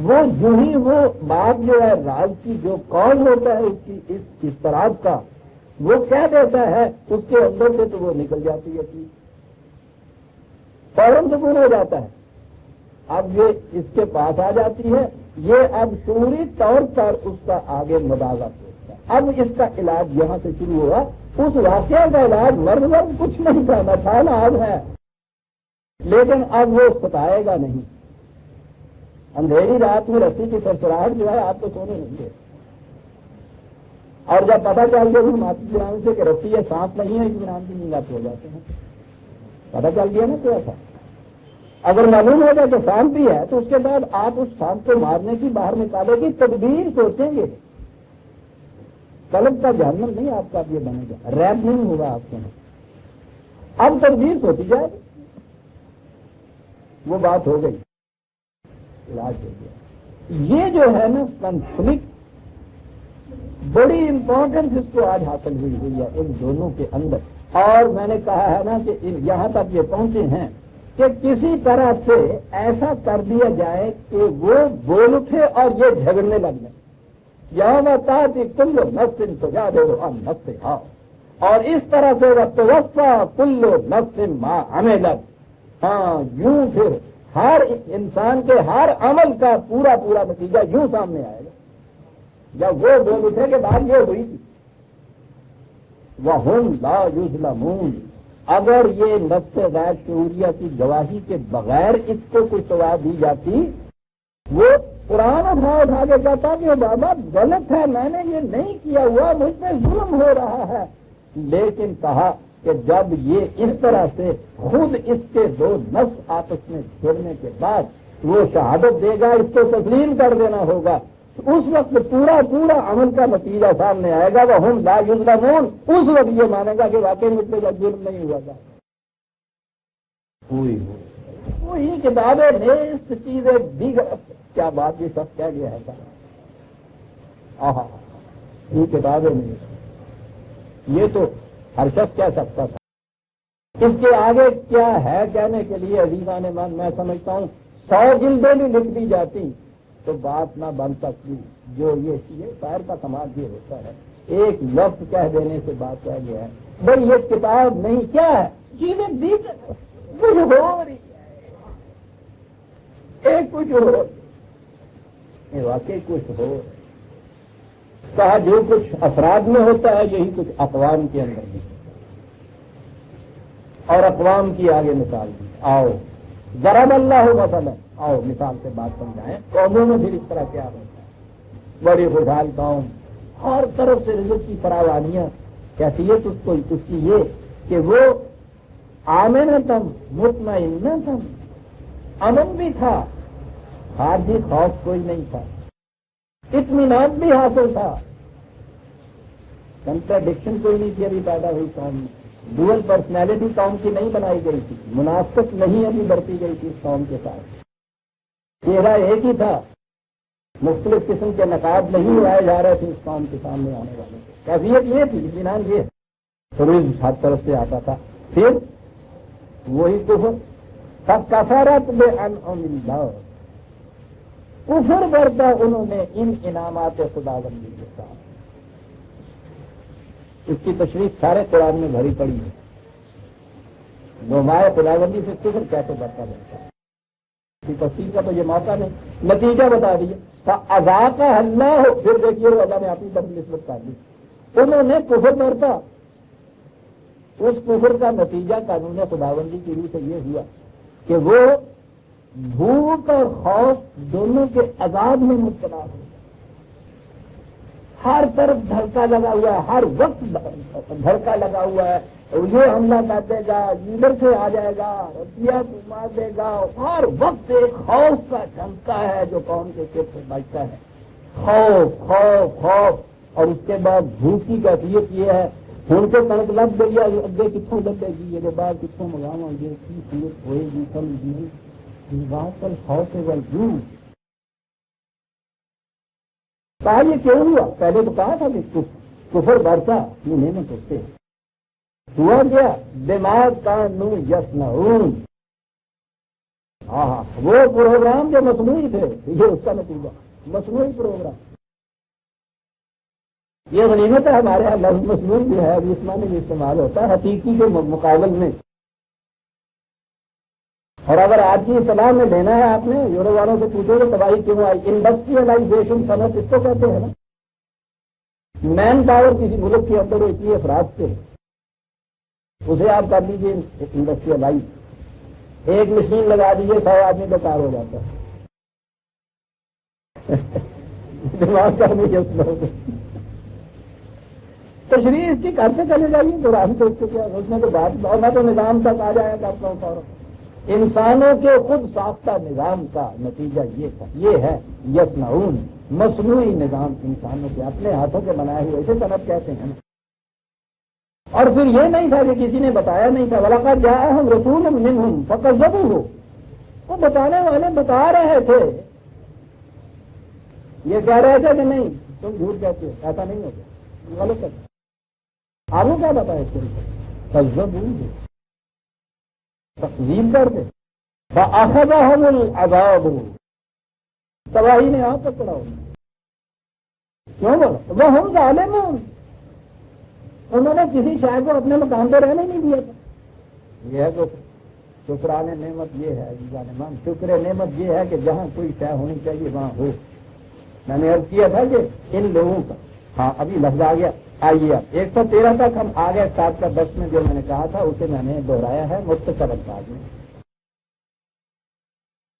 وہ جو ہی وہ بات جو ہے راز کی جو کال ہوتا ہے اس کی اس اضطراب کا وہ کہہ دیتا ہے اس کے اندر سے تو وہ نکل جاتی ہے چیز، فوراً سکون ہو جاتا ہے. اب یہ اس کے پاس آ جاتی ہے، یہ اب شعوری طور پر اس کا آگے مداغت ہوتا ہے. اب اس کا علاج یہاں سے شروع ہوا. اس واقعہ کا علاج مرد کچھ نہیں کرنا تھا، علاج ہے، لیکن اب وہ ستائے گا نہیں. اندھیری رات میں رسی کی سرسراہٹ جو ہے آپ کو سونے نہیں دے. اور جب پتا چل گیا ہم آپ کی جان سے کہ رسی ہے سانپ نہیں ہے اطمینان کی نیند آپ ہو جاتے ہیں. پتا چل گیا نا کیا تھا. اگر معلوم ہو جائے کہ سانپ بھی ہے تو اس کے بعد آپ اس سانپ کو مارنے کی باہر نکالے کی تدبیر سوچیں گے. طلب کا جہنم نہیں آپ کا اب یہ بنے گا، ریپ نہیں ہوگا آپ کے. اب تدبیر سوچی جائے، وہ بات ہو گئی، علاج ہو گیا. یہ جو ہے نا کنفلکٹ بڑی امپورٹنس اس کو آج حاصل ہوئی ہے ان دونوں کے اندر. اور میں نے کہا ہے نا کہ یہاں تک یہ پہنچے ہیں کہ کسی طرح سے ایسا کر دیا جائے کہ وہ بول اٹھے اور یہ جھگڑنے لگ جائے. یہاں بتا کہ کلو نفس تجادل عن نفسہا، اور اس طرح سے وتوفی کلو نفس ما عملت. ہاں یوں پھر ہر انسان کے ہر عمل کا پورا پورا نتیجہ یوں سامنے آئے گا. جب وہ بول اٹھے کہ بات یہ ہوئی تھی وَهُمْ لَا يُظْلَمُونَ. اگر یہ نفس غیر شعوریہ کی گواہی کے بغیر اس کو کوئی سزا دی جاتی، وہ قرآن اٹھا کے کہتا کہ بابا غلط ہے، میں نے یہ نہیں کیا ہوا، مجھ پہ ظلم ہو رہا ہے. لیکن کہا کہ جب یہ اس طرح سے خود اس کے دو نفس آپس میں جڑنے کے بعد وہ شہادت دے گا، اس کو تسلیم کر دینا ہوگا، اس وقت پورا پورا عمل کا نتیجہ سامنے آئے گا. وَهُمْ لَا يُظْلَمُونَ. اس وقت یہ مانے گا کہ واقعی مجھ پہ ظلم نہیں ہوا تھا. وہی کتابیں نیست چیزیں دیگر. کیا بات یہ سب کہہ گیا ہے آہا، یہ کتابیں نیست، یہ تو ہر شخص کہہ سکتا تھا. اس کے آگے کیا ہے کہنے کے لیے عزیزان من؟ میں سمجھتا ہوں 100 جلدیں بھی لکھ دی جاتی تو بات نہ بن سکتی. جو یہ شاعر کا کمال یہ ہوتا ہے، ایک لفظ کہہ دینے سے بات کہہ گیا ہے. بھائی یہ کتاب نہیں، کیا ہے چیزیں دی کچھ ہو رہی ہے، ایک کچھ ہو واقعی کچھ ہو. کہا جو کچھ افراد میں ہوتا ہے یہی کچھ اقوام کے اندر بھی، اور اقوام کی آگے مثال دی. آؤ ضرب اللہ مثلا، آؤ مثال سے بات سمجھائیں. قوموں میں پھر اس طرح کیا ہوتا ہے، بڑی خوشحال قوم، ہر طرف سے رزق کی فراوانیاں. کیفیت اس کی یہ کہ وہ آمنتم مطمئنتم، امن بھی تھا خارجی خوف کوئی نہیں تھا، اطمینان بھی حاصل تھا، کنٹراڈکشن کوئی نہیں تھی ابھی پیدا ہوئی قوم میں، ڈوئل پرسنالٹی قوم کی نہیں بنائی گئی تھی، منافقت نہیں ابھی برتی گئی تھی اس قوم کے ساتھ، چہرہ ایک ہی تھا، مختلف قسم کے نقاب نہیں اڑائے جا رہے تھے اس قوم کے سامنے آنے والے کو، کیفیت یہ تھی، اطمینان یہ فروغ ہر طرف سے آتا تھا۔ پھر وہی کفر فکفرت بانعم اللہ، کفر برتا انہوں نے ان انعامات خداوندی کے ساتھ۔ اس کی تشریح سارے قرآن میں بھری پڑی ہے، نمائے خداوندی سے کفر کیسے برتا بنتا ہے، اس کی تفصیل کا تو یہ موقع نہیں، نتیجہ بتا دیا فاذاق اللہ، پھر دیکھیے اللہ نے اپنی طرف نسبت کر دی، انہوں نے کفر برتا، اس کفر کا نتیجہ قانون خداوندی کی روح سے یہ ہوا کہ وہ بھوک اور خوف دونوں کے عذاب میں مبتلا ہو، ہر طرف دھڑکا لگا ہوا ہے، ہر وقت دھڑکا لگا ہوا ہے، یہ حملہ کر دے گا، ادھر سے آ جائے گا، رسیا کو مار دے گا، ہر وقت ایک خوف کا ڈھمکا ہے جو قوم کے سر سے بچتا ہے، خوف خوف خوف، اور اس کے بعد بھوک کی کیفیت یہ ہے، ہوں تو کنک لگ گئی ہے، اگے کتوں لگے گی، یہ بعد کتوں منگاوا گے، کی صورت ہوئے گی، سمجھ نہیں بات کل خوف والجوع۔ کہا یہ کیوں ہوا؟ پہلے تو کہا تھا کہ کفر برتا یہ نعمت ہوتے ہوا کیا؟ دماغ کا نو یسنعون، وہ پروگرام جو مصنوعی تھے، یہ اس کا نتیجہ، مصنوعی پروگرام۔ یہ غنیمت ہے ہمارے یہاں، لفظ مصنوعی جو ہے ابھی اس معنی میں استعمال ہوتا ہے حقیقی کے مقابل میں، اور اگر آج کی اصطلاح میں لینا ہے آپ نے، یورو والوں سے پوچھو کہ تباہی کیوں آئی، انڈسٹریلائزیشن صنعت اس کو کہتے ہیں نا، مین پاور کسی ملک کے اندر اتنی افراد سے اسے آپ کر لیجیے انڈسٹریلائز، ایک مشین لگا دیجیے 100 آدمی بیکار ہو جاتا ہے دماغ کا نہیں اس میں تشریح اس کی کرتے چلے جائیے، قرآن تو اس کو کیا اس نے تو بات، اور میں تو نظام تک آ جایا کرتا ہوں فوراً۔ انسانوں کے خود ساختہ نظام کا نتیجہ یہ تھا، یہ ہے یسنعون، مصنوعی نظام انسانوں کے اپنے ہاتھوں کے بنائے ہوئے، اسے صنعت کہتے ہیں۔ اور پھر یہ نہیں تھا کہ کسی نے بتایا نہیں تھا، وَلَقَدْ جَاءَهُمْ رَسُولٌ مِّنْهُمْ فَكَذَّبُوهُ، وہ بتانے والے بتا رہے تھے، یہ کہہ رہے تھے کہ نہیں تم جھوٹ کہتے ہو، ایسا نہیں ہوتا، غلط ہے۔ آپ کو کیا بتا ہے اس کے کذبوہ، تقسیم کر دے، فَأَخَذَهُمُ الْعَذَابُ، تباہی نے آپ پکڑا ہوگا، کیوں بولا وَهُمْ ظَالِمُونَ، انہوں نے کسی شاعر کو اپنے مکان پہ رہنے نہیں دیا تھا۔ یہ ہے تو شکران نعمت، یہ ہے ظالمان، شکر نعمت یہ ہے کہ جہاں کوئی شے ہونی چاہیے وہاں ہو۔ میں نے عرض کیا تھا کہ ان لوگوں کا، ہاں ابھی لفظ آ گیا، آئیے آپ 113 تک ہم آ گئے، 7 کا 10 میں جو میں نے کہا تھا اسے میں نے دہرایا ہے مختصر انداز میں،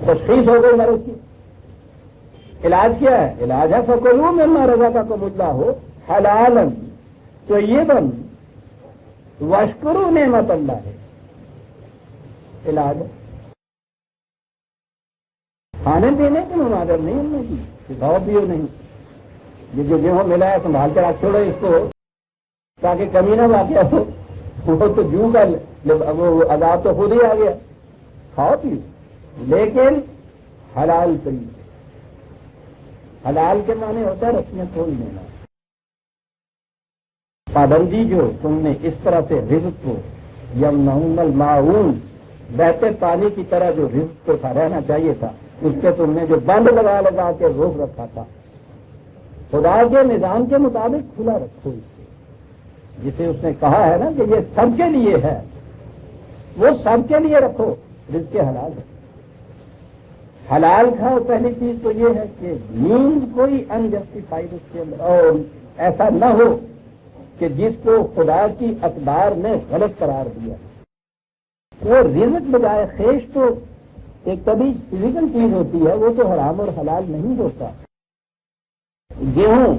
تشخیص ہو گئی مرض کی۔ علاج کیا ہے؟ علاج ہے فَكُلُوا مِمَّا رَزَقَكُمُ اللَّهُ حَلَالًا طیباً وَاشْكُرُوا نعمت اللہ، علاج کھانے پینے کی مماثل نہیں ہم نے کی، کھاؤ پیو نہیں، یہ جو گیہوں ملا ہے سنبھال کے رکھ چھوڑو اس کو تاکہ کمی نہ واقع ہو، وہ تو جو کا وہ عذاب تو خود ہی آ گیا، کھاؤ پیو لیکن حلال طریقے، حلال کے معنی ہوتا ہے رسمیاں کھول لینا، پابندی جو تم نے اس طرح سے رزق کو یمنعون الماعون، بہتے پانی کی طرح جو رزق کو رہنا چاہیے تھا اس پہ تم نے جو بند لگا لگا کے روک رکھا تھا، خدا کے نظام کے مطابق کھلا رکھو اس کو، جسے اس نے کہا ہے نا کہ یہ سب کے لیے ہے، وہ سب کے لیے رکھو، رزق حلال ہے، حلال کھاؤ۔ پہلی چیز تو یہ ہے کہ نیند کوئی انجسٹیفائڈ اس کے اندر، اور ایسا نہ ہو کہ جس کو خدا کی اقدار نے غلط قرار دیا، وہ رزق بجائے خیش تو ایک طبی فزیکل چیز ہوتی ہے، وہ تو حرام اور حلال نہیں ہوتا۔ گیہوں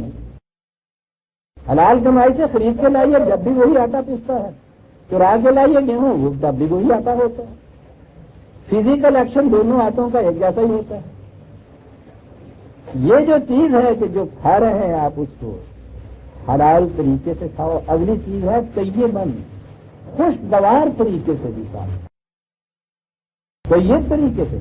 حلال کمائی سے خرید کے لائیے، جب بھی وہی آٹا پیستا ہے، چرا کے لائیے گیہوں، وہ تب بھی وہی آٹا ہوتا ہے، فزیکل ایکشن دونوں آٹوں کا ایک جیسا ہی ہوتا ہے، یہ جو چیز ہے کہ جو کھا رہے ہیں آپ اس کو حلال طریقے سے کھاؤ. اگلی چیز ہے طیباً، خوشگوار طریقے سے بھی کھاؤ. طیب طریقے سے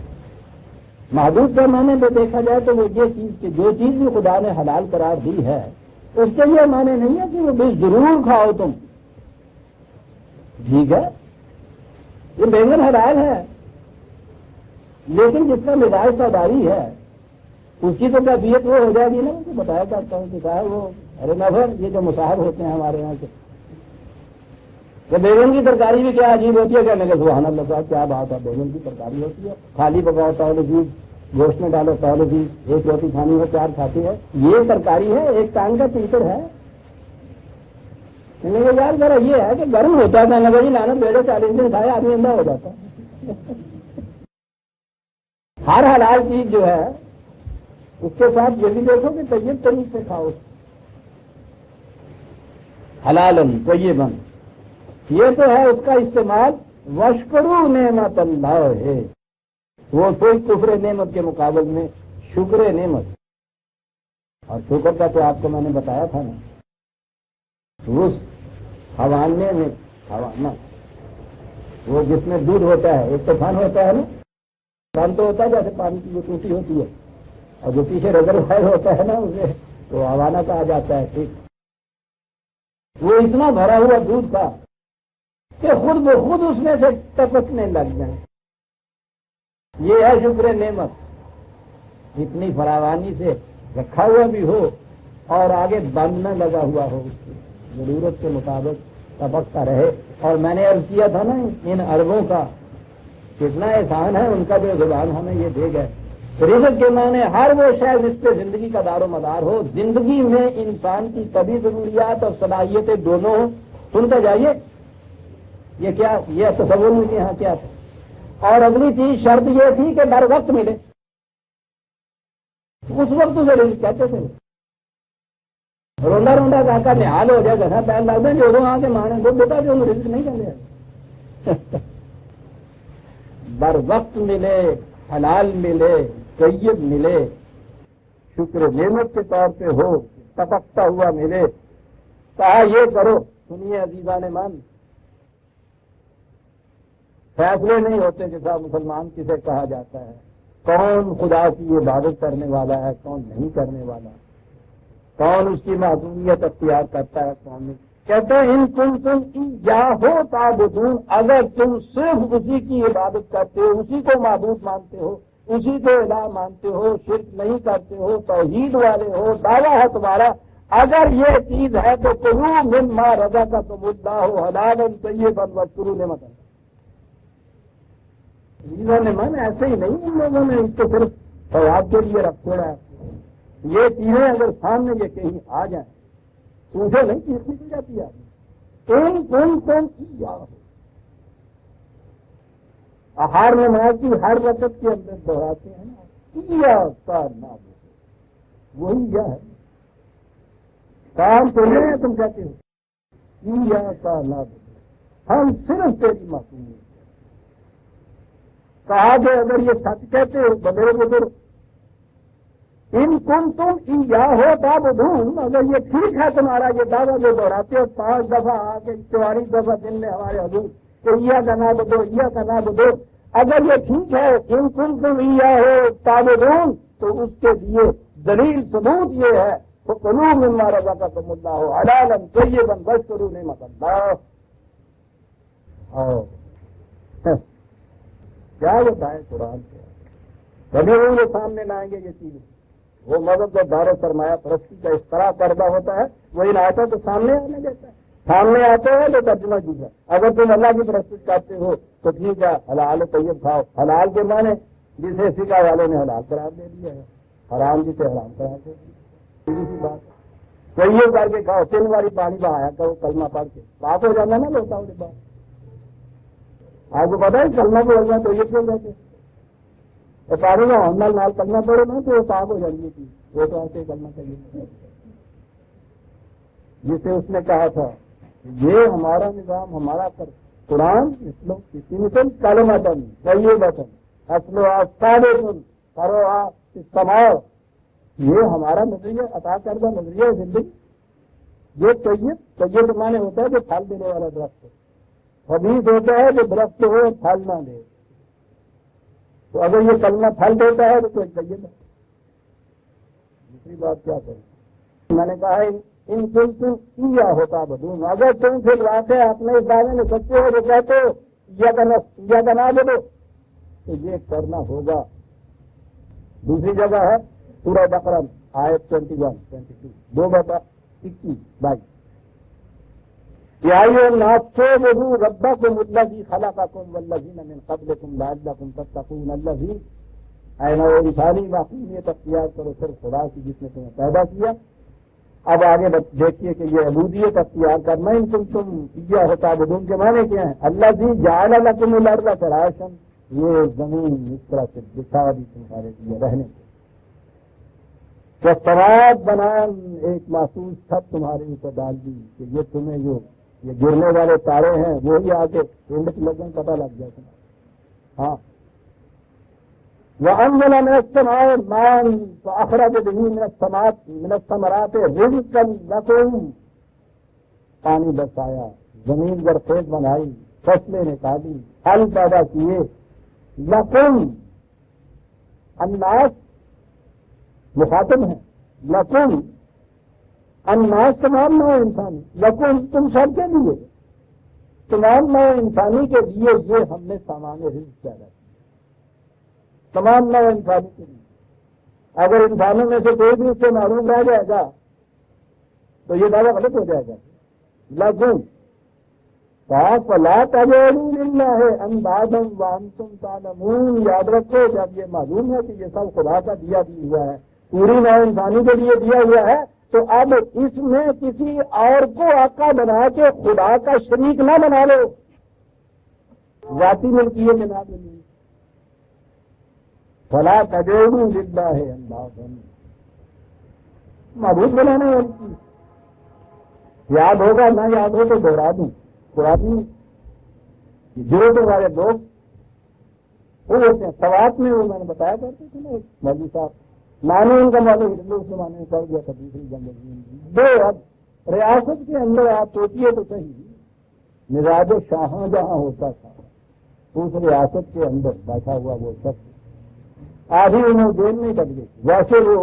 محدود پیمانے پہ دیکھا جائے تو وہ یہ چیز کہ جو چیز بھی خدا نے حلال قرار دی ہے اس کے یہ معنی نہیں ہے کہ وہ بس ضرور کھاؤ تم. ٹھیک ہے یہ بینگن حلال ہے لیکن جس کا مزاج ساداری ہے اس کی تو طبیعت وہ ہو جائے گی نا. مجھے بتایا کرتا ہوں کہ صاحب وہ ارے نفر یہ جو مصاحب ہوتے ہیں ہمارے یہاں کے کہ بیگن کی ترکاری بھی کیا عجیب ہوتی ہے. کہنے کہ سبحان اللہ صاحب کیا بات ہے، بیگن کی ترکاری ہوتی ہے، خالی پکاؤ تو لذیذ، گوشت میں ڈالو تو لذیذ، ایک روٹی کھانی ہو پیار کھاتی ہے. یہ ترکاری ہے، ایک ٹانگ کا ٹیچر ہے. یار ذرا یہ ہے کہ گرم ہوتا ہے. کہنے لگا جی لانا بیڑے 40 دن کھائے آدمی اندھا ہو جاتا ہے. ہر حلال چیز جو ہے اس کے ساتھ یہ بھی دیکھو کہ طیب طریقے سے کھاؤ. حلالن طیباً یہ تو ہے اس کا استعمال. وشکرو نعمت اللہ ہے، وہ کوئی کفر نعمت کے مقابل میں شکر نعمت. اور شکر کا تو آپ کو میں نے بتایا تھا نا، اس حوانے میں حوانہ وہ جس میں دودھ ہوتا ہے، ایک تو پھن ہوتا ہے نا، پھن تو ہوتا ہے جیسے پانی کی جو ٹوٹی ہوتی ہے، اور جو پیچھے ریزروائر ہوتا ہے نا اسے تو حوانہ کہا جاتا ہے. ٹھیک وہ اتنا بھرا ہوا دودھ تھا کہ خود بخود اس میں سے ٹپکنے لگ جائیں. یہ ہے شکر نعمت. اتنی فراوانی سے رکھا ہوا بھی ہو اور آگے بند نہ لگا ہوا ہو، اس کی ضرورت کے مطابق ٹپکتا رہے. اور میں نے عرض کیا تھا نا ان عربوں کا کتنا احسان ہے ان کا جو زبان ہمیں یہ دے گئے. رزق کے معنی ہر وہ شے جس پہ زندگی کا دار و مدار ہو. زندگی میں انسان کی طبی ضروریات اور صلاحیتیں دونوں ہوں. سنتے جائیے یہ کیا، یہ تصور میں کہ یہاں کیا تھا. اور اگلی چیز شرط یہ تھی کہ بر وقت ملے. اس وقت اسے رزق کہتے تھے. روندا روندا کہا نہال ہو جائے گھسا پیر لگ دیں جو وہاں کے مانے دو بیٹا جو رزق نہیں کہتے. بر وقت ملے، حلال ملے، طیب ملے، شکر نعمت کے طور پہ ہو، ٹپکتا ہوا ملے. کہا یہ کرو. سنیے عزیزان مان، فیصلے نہیں ہوتے کہ صاحب مسلمان کسے کہا جاتا ہے، کون خدا کی عبادت کرنے والا ہے، کون نہیں کرنے والا، کون اس کی معصومیت اختیار کرتا ہے، کون نہیں. کہتے ہیں ان تم یا ہو تعبدون، اگر تم صرف اسی کی عبادت کرتے ہو، اسی کو معبود مانتے ہو، اسی کو الہ مانتے ہو، شرک نہیں کرتے ہو، توحید والے ہو، دعویٰ ہے تمہارا، اگر یہ چیز ہے تو کلوا مما رزقکم اللہ حلالا طیبا واشکروا نعمت اللہ. نے من ایسے ہی نہیں ان لوگوں نے اس کو صرف ثواب کے لیے رکھ چھوڑا ہے. یہ چیزیں اگر سامنے یہ کہیں آ جائیں تجھے نہیں چیز نکل جاتی ہے. کون آہار نماز کی ہر وقت کے اندر دہراتے ہیں نا، وہی کیا ہے کام تو نہیں ہے. تم کہتے ہو ہم صرف تیری معصومیت کہا کہ اگر یہ سچ کہتے ہو بڑے بزرگ ان کن تم یا ہو تعبدون، اگر یہ ٹھیک ہے تمہارا یہ دعویٰ جو دوہراتے ہو 5 دفعہ آ کے 44 دفعہ دن میں ہمارے حضور کہ یا کا نہ بدو، یا کا نہ بدو، اگر یہ ٹھیک ہے ان کن تم یا ہو تعبدون تو اس کے لیے دلیل ثبوت یہ ہے تو کلوا مما رزقکم اللہ حلالا طیبا واشکروا نعمت اللہ. کیا بتائیں قرآن سے کبھی وہ سامنے لائیں گے یہ چیزیں. وہ مذہب جو دار و سرمایہ پرستی کا اس طرح پردہ ہوتا ہے وہ ان آیتوں کو سامنے آنے دیتا ہے. سامنے آتے ہیں تو ترجمہ جھوٹا. اگر تم اللہ کی پرستی کرتے ہو تو ٹھیک ہے حلال طیب کھاؤ. حلال کے معنی جسے فقہ والوں نے حلال قرار دے دیا ہے، حرام جسے حرام قرار دے دیا. سیدھی سی بات طیب کر کے کھاؤ. 3 باری پانی بہایا کرو کلمہ پڑھ کے پاک ہو جانا نا لوٹا کے بعد. آپ کو پتا ہے کلمہ کو ہوگا تو یہ کیوں کہتے پانی کا ہنڈل نال کلمہ پڑے نا تو وہ پاک ہو جائے گی. وہ تو ایسے کلمہ چاہیے جسے اس نے کہا تھا یہ ہمارا نظام ہمارا قرآن کسی مثل کلمتن طیبتن اصلها ثابت فرعها في السماء. یہ ہمارا نظریہ، عطا کردہ نظریہ زندگی. یہ طیب معنی ہوتا ہے جو پھل دینے والا درخت ہے. خبیث ہوتا ہے جو درخت ہو اور پھل نہ دے. تو اگر یہ کلمہ پھل دیتا ہے تو کوئی طیب ہے. دوسری بات کیا کریں، میں نے کہا ان تم کیا ہوتا بدون، اگر تم پھر واقع اپنے اس دعوے میں سچے ہو جو کہتے ہو یا بنا دے دو تو یہ کرنا ہوگا. دوسری جگہ ہے سورہ بقرہ آیت 21-22 2/21-22 یا ایھا الناس اعبدوا ربکم الذی خلقکم والذین من قبلکم لعلکم تتقون. الذی اے نوع انسانی واقعیت اختیار کرو صرف خدا کی جس نے تمہیں پیدا کیا. اب آگے دیکھیے کہ یہ عبودیت اختیار کرنا ان تم کیا ہوتا بدون کے معنی کیا ہے. الذی جعل لکم الارض فراشا، یہ زمین اس طرح سے بچھا دی تمہارے لیے رہنے کو. سواد بنان، ایک محسوس چھت تمہارے اوپر ڈال دی کہ یہ تمہیں جو یہ گرنے والے تارے ہیں وہی آگے پنڈ کی لگن پتہ لگ جائے تمہیں. ہاں وَأَنزَلَ مِنَ السَّمَاءِ مَاءً فَأَخْرَجَ بِهِ مِنَ الثَّمَرَاتِ رِزْقًا لَكُمْ. پانی برسایا، زمین زرخیز بنائی، فصلیں نکالی، پھل پیدا کیے. لَكُمْ الناس مخاطب ہیں. لَكُمْ الناس تمام نوع انسانی، لَكُمْ تم سب کے لیے، تمام نوع انسانی کے لیے یہ ہم نے سامان رزق پیدا کیا. تمام نوع انسانی کے لیے. اگر انسانوں میں سے کوئی بھی اس سے معروف رہ جائے گا تو یہ دعویٰ غلط ہو جائے گا. لَكُمْ فَلَا تَجْعَلُوا لِلَّهِ أَنْدَادًا وَأَنْتُمْ تَعْلَمُونَ. یاد رکھو جب یہ معلوم ہے کہ یہ سب خدا کا دیا ہوا ہے، پوری نوع انسانی کے لیے دیا ہوا ہے، تو اب اس میں کسی اور کو آقا بنا کے خدا کا شریک نہ بنا لو. ذاتی ملکیت میں نہ بنی. فَلَا تَجْعَلُوا لِلَّهِ أَنْدَادًا، معبود بنانا ہے ان کی. یاد ہوگا نہ یاد ہو تو دوہرا دوں. قرآن جروں والے لوگ وہ ہوتے ہیں سوات میں، وہ میں نے بتایا کرتے تھے نا ایک مولوی صاحب، معنی ان کا معلوم ہندو مسلمانوں پڑ گیا تھا دوسری جنگ دو. اب ریاست کے اندر آپ سوچیے تو صحیح، مزاج شاہاں جہاں ہوتا تھا اس ریاست کے اندر بیٹھا ہوا وہ شخص آدھی انہوں جیل میں کٹ گئی. ویسے وہ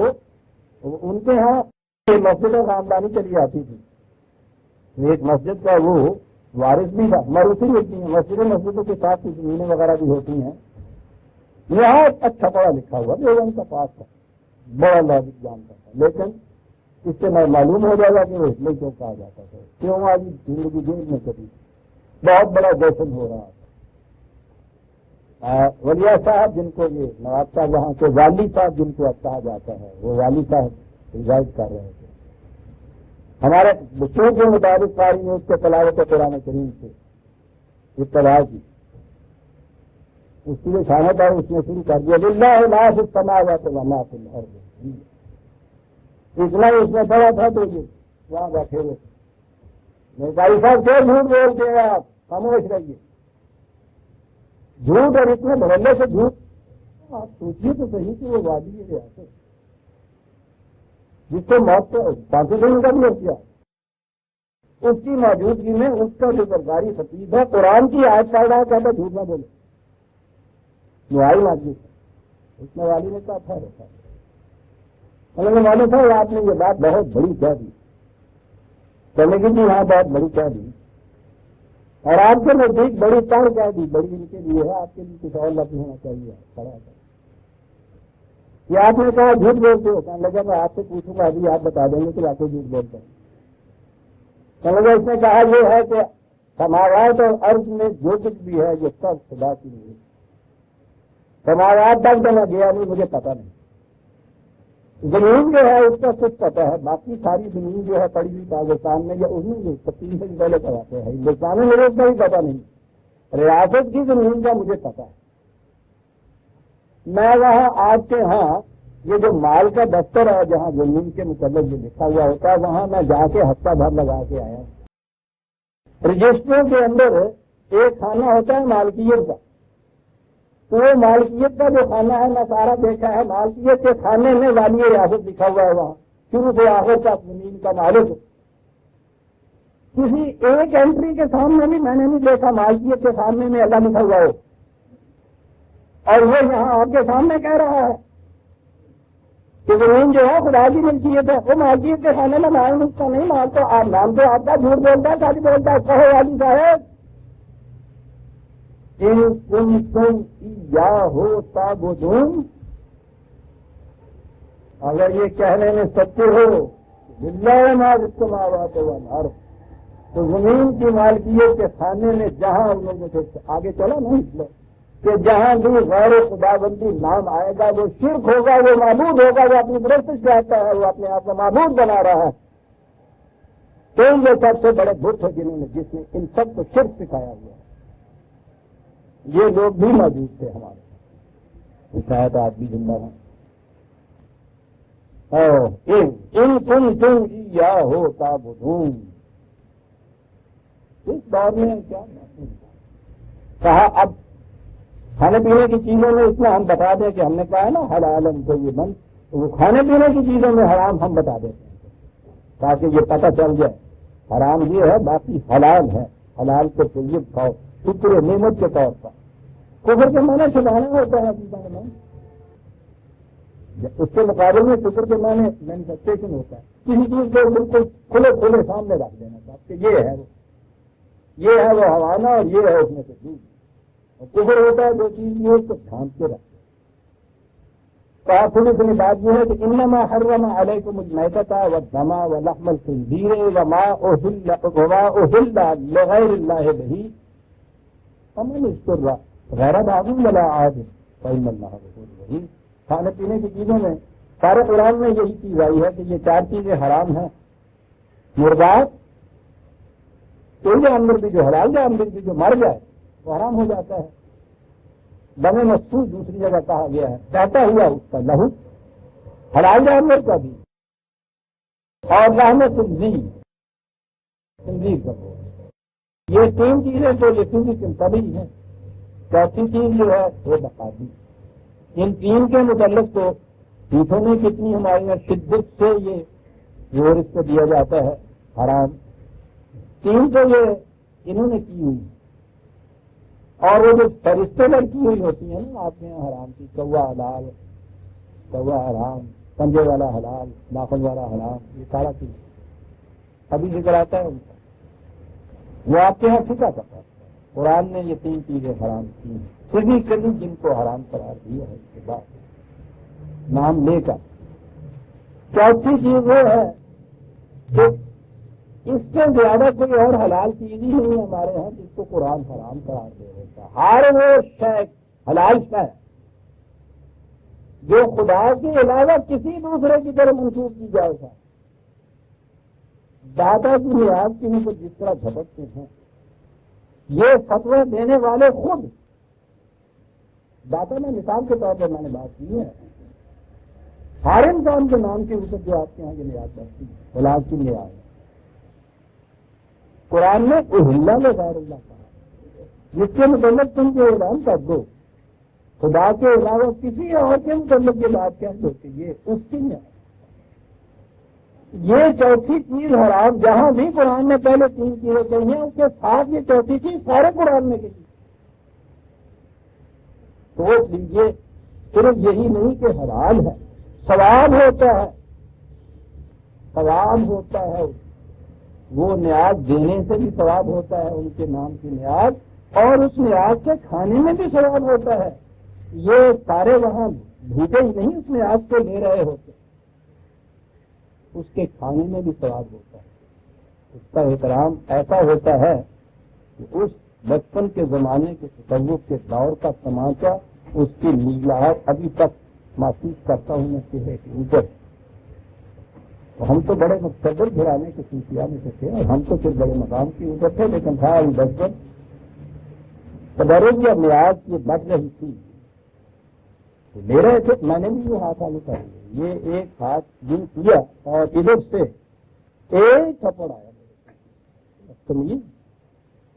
ان کے ہاں مسجد خاندانی چلی آتی تھی. ایک مسجد کا وہ وارث بھی تھا. مروسی ملتی ہیں مسجدوں کے ساتھ کچھ زمینیں وغیرہ بھی ہوتی ہیں. یہاں اچھا پڑھا لکھا ہوا جو ان کا پاس تھا، بڑا لاجک جانتا تھا، لیکن اس سے میں معلوم ہو جائے گا کہ وہ اس لیے کیوں کہا جاتا تھا، کیوں آج زندگی جیل میں کبھی بہت بڑا جشن ہو رہا تھا. ولیہ صاحب جن کو یہ نوابشاہ وہاں کے والی صاحب جن کو کہا جاتا ہے، وہ والی صاحب ریزائڈ کر رہے تھے. ہمارے بچوں کے مطابق ساری نے اس کے تلاوت قرآن کریم سے ابتدا کی. اس کی جو شانت ہے اس نے شروع کر دیا للہ ما فی السماوات و ما فی الارض. اتنا اس نے پڑھا تھا تو یہ وہاں بیٹھے ہوئے تھے. بھائی صاحب کیوں جھوٹ بولتے ہیں آپ، خاموش رہیے. جھوٹ اور اتنے بھرنے سے جھوٹ. آپ سوچیے تو صحیح کہ وہ وادی ہے ریاست جس کو موت پانچ دن کا بھی ہو کیا، اس کی موجودگی میں اس کا جو سرکاری خطیب ہے قرآن کی آیت پڑھ رہا ہے، کہتا جھوٹ نہ بولے. نوائی مسجد اس میں والی نے کہا تھا رہتا معلوم تھا آپ نے یہ بات بہت بڑی کہہ دی، چلے گی جی ہاں بہت بڑی کہہ دی، اور آپ کے نزدیک بڑی تڑ کہہ دی. بڑی ان کے لیے ہے، آپ کے لیے کچھ اور لفظ ہونا چاہیے. پڑھا یہ آپ نے کہا جھوٹ بولتے ہو. کہنے لگا میں آپ سے پوچھوں گا ابھی آپ بتا دیں گے کہ آپ کو جھوٹ بولتے ہیں. کہنے لگا اس نے کہا یہ ہے کہ سماوات اور ارض میں جو کچھ بھی ہے یہ سب خدا کی نہیں. سماوات تک تو میں گیا نہیں، مجھے پتا نہیں. زمین جو ہے اس کا کچھ پتا ہے، باقی ساری زمین جو ہے پڑی ہوئی پاکستان میں یا اس میں 30 سے پہلے کراتے ہیں ہندوستان میں، میرے اس کا بھی پتا نہیں. ریاست کی زمین کا مجھے پتا ہے. میں وہاں آپ کے ہاں یہ جو مال کا دفتر ہے جہاں زمین کے متعلق جو لکھا ہوا ہوتا ہے وہاں میں جا کے ہفتہ بھر لگا کے آیا. رجسٹروں کے اندر ایک خانہ ہوتا ہے مالکیت کا، تو وہ مالکیت کا جو خانہ ہے میں سارا دیکھا ہے، مالکیت کے خانے میں والی ریاست لکھا ہوا ہے، وہاں شروع سے آخر تک زمین کا مالک۔ کسی ایک اینٹری کے سامنے بھی میں نے نہیں دیکھا مالکیت کے سامنے میں اللہ لکھا ہوا ہو، اور وہ یہاں آپ کے سامنے کہہ رہا ہے کہ زمین جو ہے خدا کی ملکیت ہے، وہ مالکیت کے خانے میں نام اس کا نہیں مانتا، آپ نام تو آپ کا جھوٹ بولتا ہے، سچ بولتا ہے۔ کہو والی صاحب ان کنتم ایاہ تعبدون، اگر یہ کہنے میں سچے ہو باللہ ما فی السماوات والارض، تو زمین کی مالکیت کے خانے میں جہاں ان لوگوں سے آگے چلا نہیں کہ جہاں بھی غیر خدا بندی نام آئے گا وہ شرک ہوگا، وہ معبود ہوگا، وہ اپنی پرستش کرتا ہے، وہ اپنے آپ کو معبود بنا رہا ہے۔ تو یہ سب سے بڑے بت ہے جس نے ان سب کو شرک سکھایا ہوا ہے۔ یہ لوگ بھی موجود تھے ہمارے، شاید آج بھی زندہ ہیں۔ ان کنتم ایاہ تعبدون، اس دور میں کیا کہا؟ اب کھانے پینے کی چیزوں میں اتنا ہم بتا دیں کہ ہم نے کہا ہے نا حلال طیباً، تو وہ کھانے پینے کی چیزوں میں حرام ہم بتا دیتے ہیں تاکہ یہ پتہ چل جائے حرام یہ ہے، باقی حلال ہے، حلال کو طیب کھاؤ، شکر نعمت کے طور پر۔ کفر کے معنی چھپانا ہوتا ہے اپنے بارے میں، اس کے مقابلے میں شکر کے معنی مینیفیسٹیشن ہوتا ہے، کسی چیز کو بالکل کھلے کھلے سامنے رکھ دینا صاحب کہ یہ ہے وہ حوانہ اور یہ ہے اس میں سے دودھ، اور کفر ہوتا ہے جو چیز یہ اس کو ڈھانپ کے رکھتے۔ تو تھوڑی تھوڑی بات یہ ہے کہ انما حرم علیکم المیتۃ والدم ولحم الخنزیر وما اہل لغیر اللہ بہ فمن اضطر غیر باغ ولا عاد فإن اللہ غفور رحیم۔ کھانے پینے کی چیزوں میں سارے قرآن میں یہی چیز آئی ہے کہ یہ چار چیزیں حرام ہیں، مردات، کوئی جانور بھی جو حلال جانور بھی جو مر جائے وہ حرام ہو جاتا ہے، دم مسفوح دوسری جگہ کہا گیا ہے، بہتا ہوا اس کا لہو حلال جانور کا بھی، اور لحم خنزیر کا گوشت، یہ تین چیزیں تو یقین کی چنتبی ہیں۔ چوتھی چیز جو ہے وہ بقادی۔ ان تین کے متعلق تو میٹھوں میں کتنی ہمارے یہاں شدت سے یہ زور اس کو دیا جاتا ہے حرام۔ تین تو یہ انہوں نے کی ہوئی، اور وہ جو فرشتے پر کی ہوئی ہوتی ہیں نا آپ کے یہاں حرام کی، کوا حلال، کوا حرام، پنجے والا حلال، ناخن والا حرام، یہ سارا چیز ابھی ذکر آتا ہے ان کا، وہ آپ کے یہاں ٹھیکا کرتا ہے۔ قرآن نے یہ تین چیزیں حرام کی ہیں فزیکلی، جن کو حرام قرار دیا ہے اس کے بعد نام لے کر۔ چوتھی چیز وہ ہے کہ اس سے زیادہ کوئی اور حلال چیز ہی نہیں ہے ہمارے ہاں جس کو قرآن حرام قرار دے دیتا ہے۔ ہر وہ شے حلال شے جو خدا کے علاوہ کسی دوسرے کی طرف منسوخ کی جائے گا، دادا کی نیاز کی کو جس طرح جھپٹتے ہیں، یہ فتویٰ دینے والے خود داتا میں مثال کے طور پر میں نے بات کی ہے، ہر انسان کے نام کے اوپر جو آپ کے یہاں کی نیاز بڑھتی ہے اولاد کی نیاز ہے، قرآن نے اہلا لغیر اللہ کہا، جس کے متعلق تم کو اعلان کر دو خدا کے علاوہ کسی اور کے متعلق یہ بات کہہ دو کہ یہ اس کی نیاز۔ یہ چوتھی چیز حرام جہاں بھی قرآن نے پہلے تین چیزیں کہی ہیں اس کے ساتھ یہ چوتھی چیز سارے قرآن میں کہی۔ سوچ لیجیے، صرف یہی نہیں کہ حلال ہے، ثواب ہوتا ہے، ثواب ہوتا ہے، وہ نیاز دینے سے بھی ثواب ہوتا ہے، ان کے نام کی نیاز، اور اس نیاز سے کھانے میں بھی ثواب ہوتا ہے۔ یہ سارے وہاں بھوکے ہی نہیں اس نیاز کو لے رہے ہوتے، اس کے کھانے میں بھی ثواب ہوتا ہے، اس کا احترام ایسا ہوتا ہے کہ اس بچپن کے زمانے کے تصوف کے دور کا تماچا اس کی نیلاہٹ ابھی تک محسوس کرتا ہوں میں چہرے کے اوپر۔ ہم تو بڑے مقتدر گھرانے کے سلسلہ میں سے تھے، اور ہم تو پھر بڑے مقام کے اوپر تھے، لیکن تھا ابھی بچپن تدرج یا نیاز یہ بڑھ رہی تھی، میرے تھے، میں نے بھی یہ ہاتھ آگے کر لیا، یہ ایک ہاتھ جن کیا اور ادھر سے ایک تھپڑ آیا، تمیز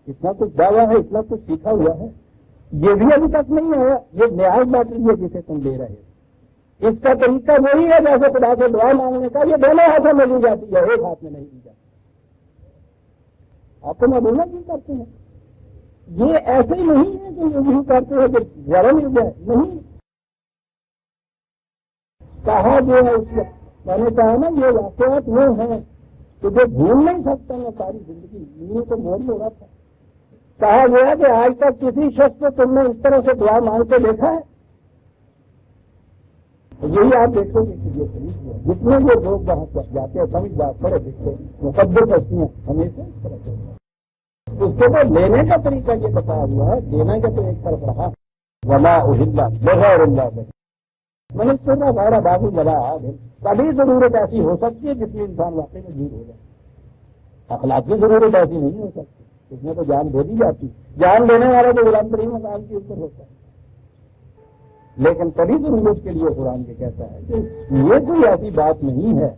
اتنا کچھ دعویٰ ہے، اتنا کچھ سیکھا ہوا ہے، یہ بھی ابھی تک نہیں آیا. یہ نیاز بیٹری ہے جسے تم دے رہے ہو. اس کا طریقہ وہی ہے جیسے خدا سے دعا مانگنے کا. یہ دونوں ہاتھوں میں لی جاتی ہے, ایک ہاتھ میں نہیں لی جاتی. آپ تو معلومات نہیں کرتے ہیں. یہ ایسے ہی نہیں ہے کہ وہ کرتے ہیں کہ ذرا مل جائے. نہیں کہا جو ہے اس وقت میں نے کہا نا, یہ واقعات وہ ہیں کہ جو بھول نہیں سکتا میں ساری زندگی. یہ تو بہت ہو رہا تھا. کہا گیا کہ آج تک کسی شخص کو تم نے اس طرح سے دعا مانگ کے دیکھا ہے؟ یہی آپ دیکھو گے کہ یہ صحیح ہے. جتنے یہ لوگ وہاں جاتے ہیں سمجھ بات پڑے دیکھتے مقدس ہستیاں ہمیشہ اس طرح سے. اس کے بعد لینے کا طریقہ یہ بتایا ہوا ہے. دینا کا تو ایک طرف رہا ولا اہلا بغیر اللہ میں نے سنا سارا بابو بلا. کبھی ضرورت ایسی ہو سکتی ہے جس میں انسان واقعی میں دور ہو جائے. اخلاقی ضرورت ایسی نہیں ہو سکتی. اس میں تو جان دے دی جاتی. جان دینے والا تو غلام ترین مقام کے اوپر ہوتا ہے. لیکن کبھی ضرورت کے لیے قرآن یہ کہتا ہے کہ یہ کوئی ایسی بات نہیں ہے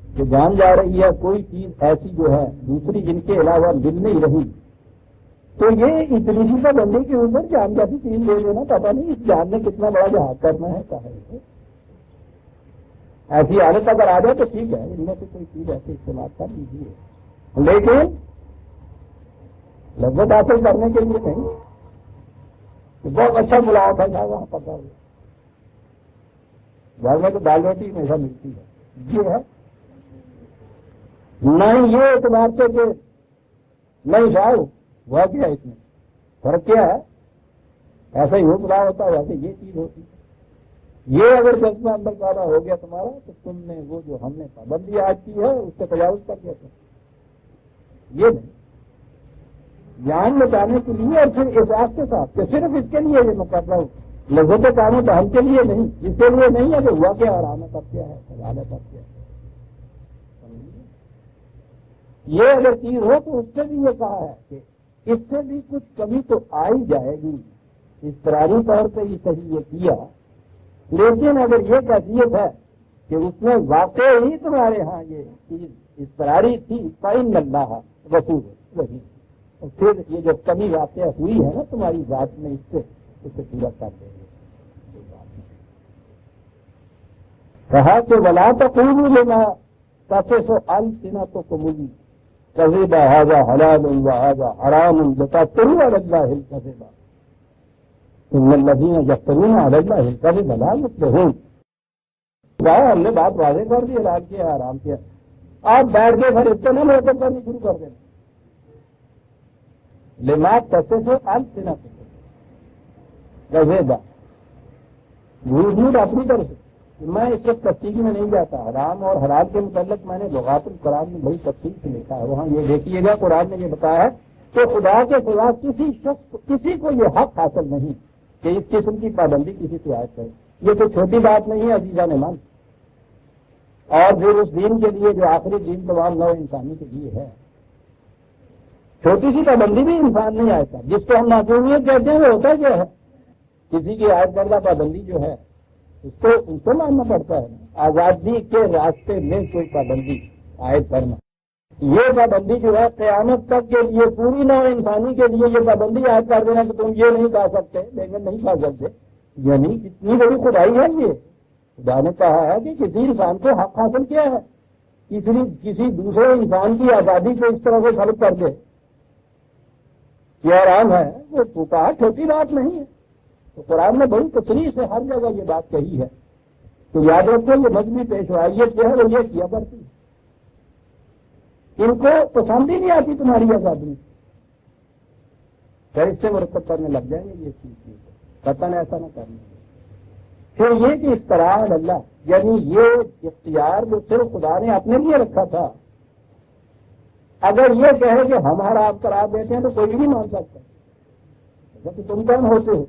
کہ جان جا رہی ہے کوئی چیز ایسی جو ہے دوسری جن کے علاوہ مل نہیں رہی, تو یہ اتنی سی کا بندے کے اوپر جان جاتی چیز دے دینا. پتا نہیں اس جان نے کتنا بڑا جہاد کرنا ہے. کہا ہے ایسی حالت اگر آ جائے تو ٹھیک ہے, ان میں سے کوئی چیز ایسے استعمال کر لیجیے, لیکن لذت حاصل کرنے کے لیے نہیں. بہت اچھا بلاؤ تھا جہاں وہاں پکا ہوا. گھر میں تو دال روٹی ہمیشہ ملتی ہے. یہ ہے نہیں یہ اعتبار سے کہ نہیں صاحب ہوا کیا اس میں فرق کیا ہے. ایسا ہی وہ بلا ہوتا ہے ویسے یہ چیز ہوتی ہے. یہ اگر جذبہ اندر پیدا ہو گیا تمہارا تو تم نے وہ جو ہم نے پابندی آج کی ہے اس سے تجاوز کر دیا تھا. یہ نہیں جان بچانے کے لیے اور پھر احساس کے ساتھ کہ صرف اس کے لیے یہ مقابلہ لذت کاموں تو ہم کے لیے نہیں, اس کے لیے نہیں ہے کہ ہوا کیا آرام ہے تب کیا ہے حلال ہے تب کیا ہے. یہ اگر چیز ہو تو اس سے بھی یہ کہا ہے کہ اس سے بھی کچھ کمی تو آ ہی جائے گی. اضطراری طور پہ یہ صحیح یہ کیا, لیکن اگر یہ کیفیت ہے کہ اس میں واقعی تمہارے ہاں یہ چیز اضطراری تھی فإن اللہ غفور رحیم, پھر یہ جو کمی واقع ہوئی ہے نا تمہاری ذات میں اسے پورا کر دیں گے. کہا کہ ولا تقولوا لما تصف ألسنتكم الكذب هذا حلال وهذا حرام لتفتروا على الله الكذب ان الذين يفترون على الله الكذب لا يفلحون. ہم نے بات واضح کر دی, حلال کیا حرام کیا. آپ بیٹھ کے پھر اس کو نہ مرتب کرنی شروع کر دیں. لما تصف ألسنتكم الكذب جھوٹ اپنی طرف سے. میں اس وقت تفصیل میں نہیں جاتا. حرام اور حلال کے متعلق میں نے لغات القرآن میں بڑی تفصیل سے لکھا ہے. وہاں یہ دیکھیے گا قرآن نے یہ بتایا ہے کہ خدا کے سوا کسی شخص کسی کو یہ حق حاصل نہیں کہ اس قسم کی پابندی کسی سے عائد کرے. یہ تو چھوٹی بات نہیں ہے عزیزان من. اور پھر اس دین کے لیے جو آخری دین تمام نو انسانی کے لیے ہے, چھوٹی سی پابندی بھی انسان نہیں آئے. جس کو ہم معصومیت کہتے ہیں وہ ہوتا کیا ہے, کسی کی عائد کردہ پابندی جو ہے اس کو ماننا پڑتا ہے. آزادی کے راستے میں کوئی پابندی عائد کرنا, یہ پابندی جو ہے قیامت تک کے لیے پوری نو انسانی کے لیے یہ پابندی عائد کر دینا کہ تم یہ نہیں کھا سکتے لیکن نہیں کھا سکتے, یعنی کتنی بڑی خدائی ہے. یہ خدا نے کہا ہے کہ کسی انسان کو حق حاصل کیا ہے کسی دوسرے انسان کی آزادی کو اس طرح سے خلق کر دے. یہ آرام ہے, وہ کہا چھوٹی بات نہیں ہے. تو قرآن نے بڑی تصریح سے ہر جگہ یہ بات کہی ہے. تو یاد رکھو یہ مذہبی پیشوائیت جو ہے وہ یہ کیا کرتی. ان کو پسند ہی نہیں آتی تمہاری آزادی, پھر اس سے مرتب کرنے لگ جائیں گے یہ چیز. قطعاً ایسا نہ کرنا. پھر یہ کہ افتراء اللہ, یعنی یہ اختیار جو صرف خدا نے اپنے لیے رکھا تھا, اگر یہ کہے کہ ہم حرام قرار دیتے ہیں تو کوئی بھی نہیں مان سکتا. کہ تم کون ہوتے ہو؟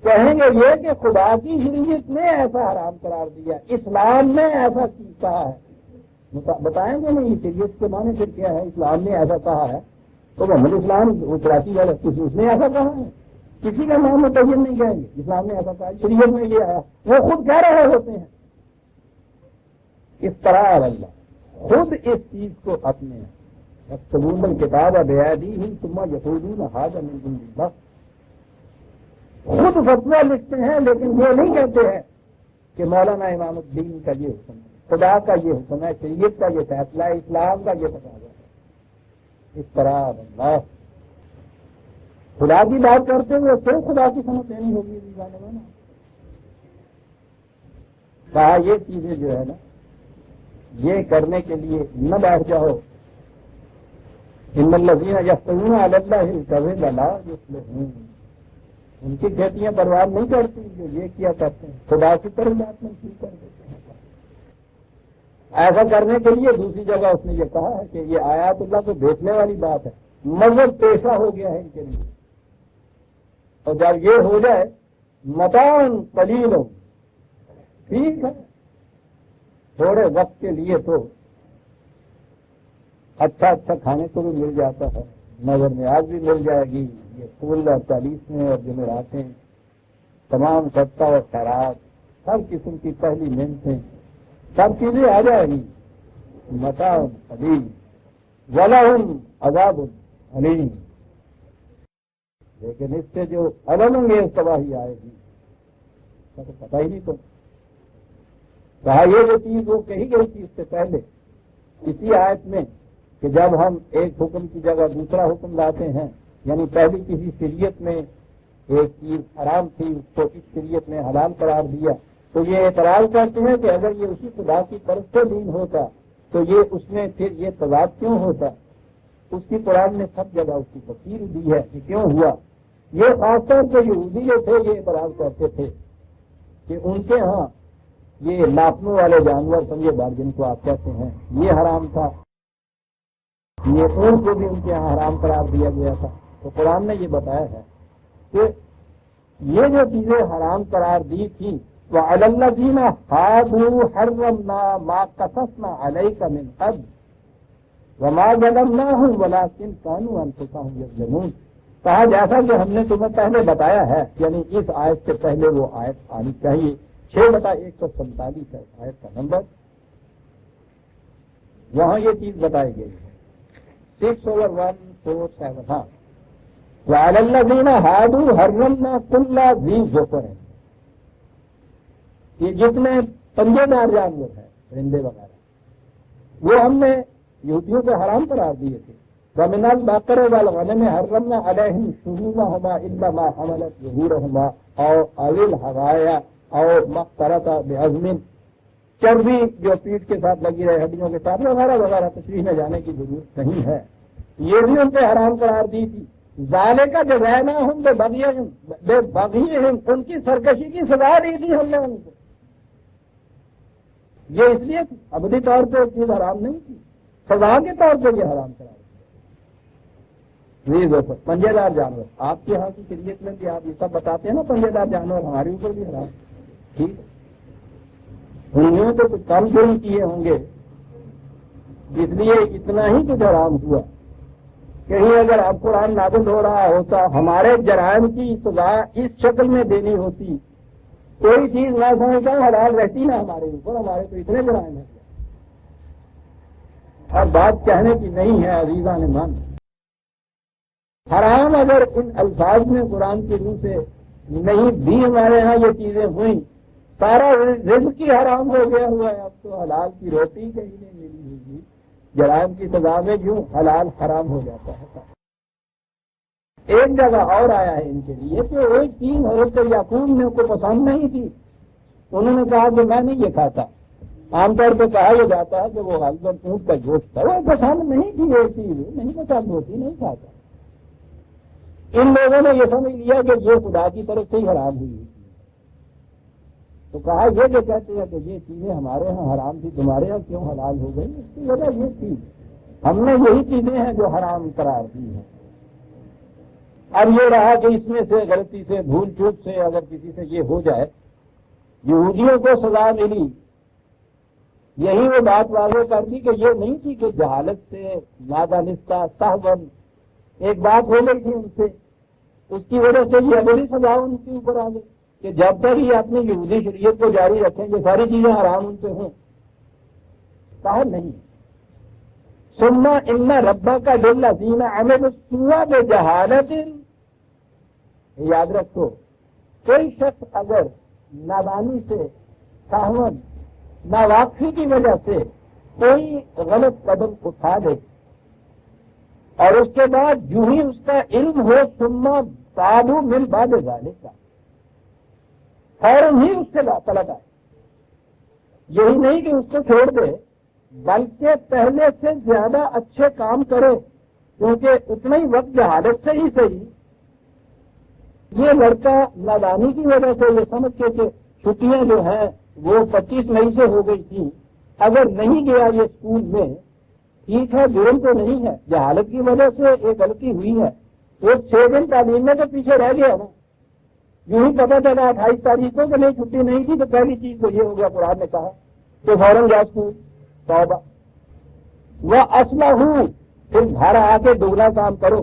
کہیں گے یہ کہ خدا کی شریعت نے ایسا حرام قرار دیا, اسلام نے ایسا کہا ہے. بتائیں گے نہیں شریعت کے معنی پھر کیا ہے. اسلام نے ایسا کہا ہے تو محمد اسلام کراچی والا اس نے ایسا کہا ہے. کسی کا نام متعین نہیں کہیں گے اسلام نے ایسا کہا, شریعت میں یہ آیا. وہ خود کہہ رہے ہوتے ہیں. اس طرح اللہ خود اس چیز کو اپنے یکتبون الکتاب بایدیہم ثم یقولون ھذا من عند اللہ، خود فتویٰ لکھتے ہیں لیکن یہ نہیں کہتے ہیں کہ مولانا امام الدین کا یہ حکم ہے، خدا کا یہ حکم ہے، شریعت کا یہ فیصلہ ہے، اسلام کا یہ تقاضا ہے۔ اس طرح اللہ خدا کی بات کرتے ہوئے صرف خدا کی سمجھ دینی ہوگی۔ کہا یہ چیزیں جو ہے نا، یہ کرنے کے لیے نہ بیٹھ جاؤ۔ ان الذین یفترون علی اللہ الکذب لا یفلحون، ان کی کھیتیاں برباد نہیں کرتی جو یہ کیا کرتے ہیں، خدا کی طرف بات منسوخ کر دیتے ہیں۔ ایسا کرنے کے لیے دوسری جگہ اس نے یہ کہا ہے کہ یہ آیات اللہ کو دیکھنے والی بات ہے، مذہب پیشہ ہو گیا ہے ان کے لیے، اور جب یہ ہو جائے متاع قلیل، ٹھیک ہے تھوڑے وقت کے لیے تو اچھا کھانے کو بھی مل جاتا ہے، نظر نیاز بھی مل جائے گی، یہ پھول اور چالیسویں اور جمعراتیں، تمام صدقہ اور خیرات، ہر قسم کی پہلی منتیں، سب چیزیں آ جائیں گی، متاع قلیل ولہم عذاب علیم، لیکن اس سے جو علم یہ تباہی آئے گی اس کا تو پتہ ہی نہیں تو۔ کہا یہ جو چیز وہ کہی گئی تھی اس سے پہلے اسی آیت میں کہ جب ہم ایک حکم کی جگہ دوسرا حکم لاتے ہیں، یعنی پہلی کسی شریعت میں ایک چیز حرام تھی اس کو اس شریعت نے حلال قرار دیا، تو یہ اعتراض کرتے ہیں کہ اگر یہ اسی خدا کی طرف سے دین ہوتا تو یہ اس میں پھر یہ تضاد کیوں ہوتا؟ اس کی قرآن نے سب جگہ اس کی تفسیر دی ہے کہ کیوں ہوا۔ یہ خاص طور پہ یہودی جو تھے یہ اعتراض کرتے تھے کہ ان کے ہاں یہ ناپنے والے جانور سمجھے بار جن کو آپ کہتے ہیں یہ حرام تھا، یہ اونٹ کو بھی ان کے یہاں حرام قرار دیا گیا تھا۔ تو قرآن نے یہ بتایا ہے کہ یہ جو چیزیں حرام قرار دی تھی وَعَلَى الَّذِينَ هَادُوا حَرَّمْنَا مَا قَصَصْنَا عَلَيْكَ مِنْ قَبْلُ وَمَا ظَلَمْنَاهُمْ وَلَٰكِنْ كَانُوا أَنفُسَهُمْ يَظْلِمُونَ۔ کہا جیسا کہ ہم نے تمہیں پہلے بتایا ہے، یعنی اس آیت سے پہلے وہ آیت آنی چاہیے، 6/147 ہے آیت کا نمبر، وہاں یہ چیز بتائی گئی ہے 6/147۔ ہاں وَعَلَى الَّذِينَ هَادُوا حَرَّمْنَا كُلَّ ذِي ظُفُرٍ، یہ جتنے پنجے دار جانور ہیں پرندے وغیرہ وہ ہم نے یہودیوں کو حرام قرار دیے تھے۔ وَمِنَ الْبَقَرِ وَالْغَنَمِ حَرَّمْنَا عَلَيْهِمْ شُحُومَهُمَا إِلَّا مَا حَمَلَتْ ظُهُورُهُمَا أَوْ الْحَوَايَا أَوْ مَا اخْتَلَطَ بِعَظْمٍ، چربی جو پیٹ کے ساتھ لگی رہے، ہڈیوں کے ساتھ وغیرہ وغیرہ، تشریح میں جانے کی ضرورت نہیں ہے، یہ بھی ان پہ حرام قرار دی تھی۔ ذَلِكَ جَزَيْنَاهُمْ بِبَغْيِهِمْ، ان کی سرکشی کی سزا دی تھی ہم نے ان کو، یہ اس لیے ابدی طور پہ چیز حرام نہیں تھی، سزا کے طور پہ یہ حرام قرار دی۔ پنجے دار جانور آپ کے یہاں کی شریعت میں بھی آپ یہ سب بتاتے ہیں نا، پنجے دار جانور ہمارے اوپر بھی حرام، ٹھیک، انہوں نے تو کچھ کم جرم کیے ہوں گے اس لیے اتنا ہی کچھ حرام ہوا۔ کہیں اگر اب قرآن نازل ہو رہا ہوتا ہمارے جرائم کی سزا اس شکل میں دینی ہوتی، کوئی چیز نہ سمجھتا حلال رہتی نہ ہمارے اوپر، ہمارے تو اتنے جرائم ہیں۔ اور بات کہنے کی نہیں ہے عزیزان من، حرام اگر ان الفاظ میں قرآن کی روح سے نہیں بھی ہمارے ہاں یہ چیزیں ہوئیں، سارا رزق ہی حرام ہو گیا ہوا ہے، اب تو حلال کی روٹی کہیں نہیں ملی ہوگی، جرائم کی سزا میں یوں حلال حرام ہو جاتا ہے۔ ایک جگہ اور آیا ہے ان کے لیے کہ ایک چیز حضرت یعقوب نے کو پسند نہیں تھی، انہوں نے کہا کہ میں نہیں یہ کھاتا۔ عام طور پہ کہا یہ جاتا ہے کہ وہ غالباً اونٹ کا گوشت تھا، وہ پسند نہیں تھی، یہ چیز نہیں پسند ہوتی، نہیں کھاتا۔ ان لوگوں نے یہ سمجھ لیا کہ یہ خدا کی طرف سے ہی حرام ہوئی، تو کہا یہ جو کہتے ہیں کہ یہ چیزیں ہمارے ہاں حرام تھی تمہارے ہاں کیوں حلال ہو گئی، اس کی وجہ یہ تھی ہم نے یہی چیزیں ہیں جو حرام قرار دی ہیں۔ اب یہ رہا کہ اس میں سے غلطی سے بھول چوک سے اگر کسی سے یہ ہو جائے، یہودیوں کو سزا ملی، یہی وہ بات واضح کر دی کہ یہ نہیں تھی کہ جہالت سے نادانستہ سہون ایک بات ہو گئی تھی ان سے، اس کی وجہ سے یہ بڑی سزا ان کے اوپر آ گئی کہ جب تک یہ اپنی یہودی شریعت کو جاری رکھیں یہ ساری چیزیں حرام ان پہ ہوں۔ کہا نہیں، ثم ان ربک للذین عملوا السوء بجہالۃ، یاد رکھو کوئی شخص اگر نادانی سے، سہون، ناواقفی کی وجہ سے کوئی غلط قدم اٹھا دے اور اس کے بعد جو ہی اس کا علم ہو، ثم تابوا من بعد ذلک، فوراً ہی اس سے طلب آئے، یہی نہیں کہ اس کو چھوڑ دے بلکہ پہلے سے زیادہ اچھے کام کرے، کیونکہ اتنا ہی وقت جہالت سے ہی صحیح، یہ لڑکا نادانی کی وجہ سے یہ سمجھ کے کہ چھٹیاں جو ہیں وہ 25 مئی سے ہو گئی تھی، اگر نہیں گیا یہ اسکول میں، ٹھیک ہے جرم تو نہیں ہے، جہالت کی وجہ سے ایک غلطی ہوئی ہے، وہ 6 دن تعلیم میں تو پیچھے رہ گیا نا، یوں ہی پتا چلا 28 تاریخ کو کہ نہیں چھٹی نہیں تھی، تو پہلی چیز تو یہ ہو گیا قرآن نے کہا کہ فوراً جا اسکول، توبہ وہ اصلہ پھر گھر آ کے دوگنا کام کرو،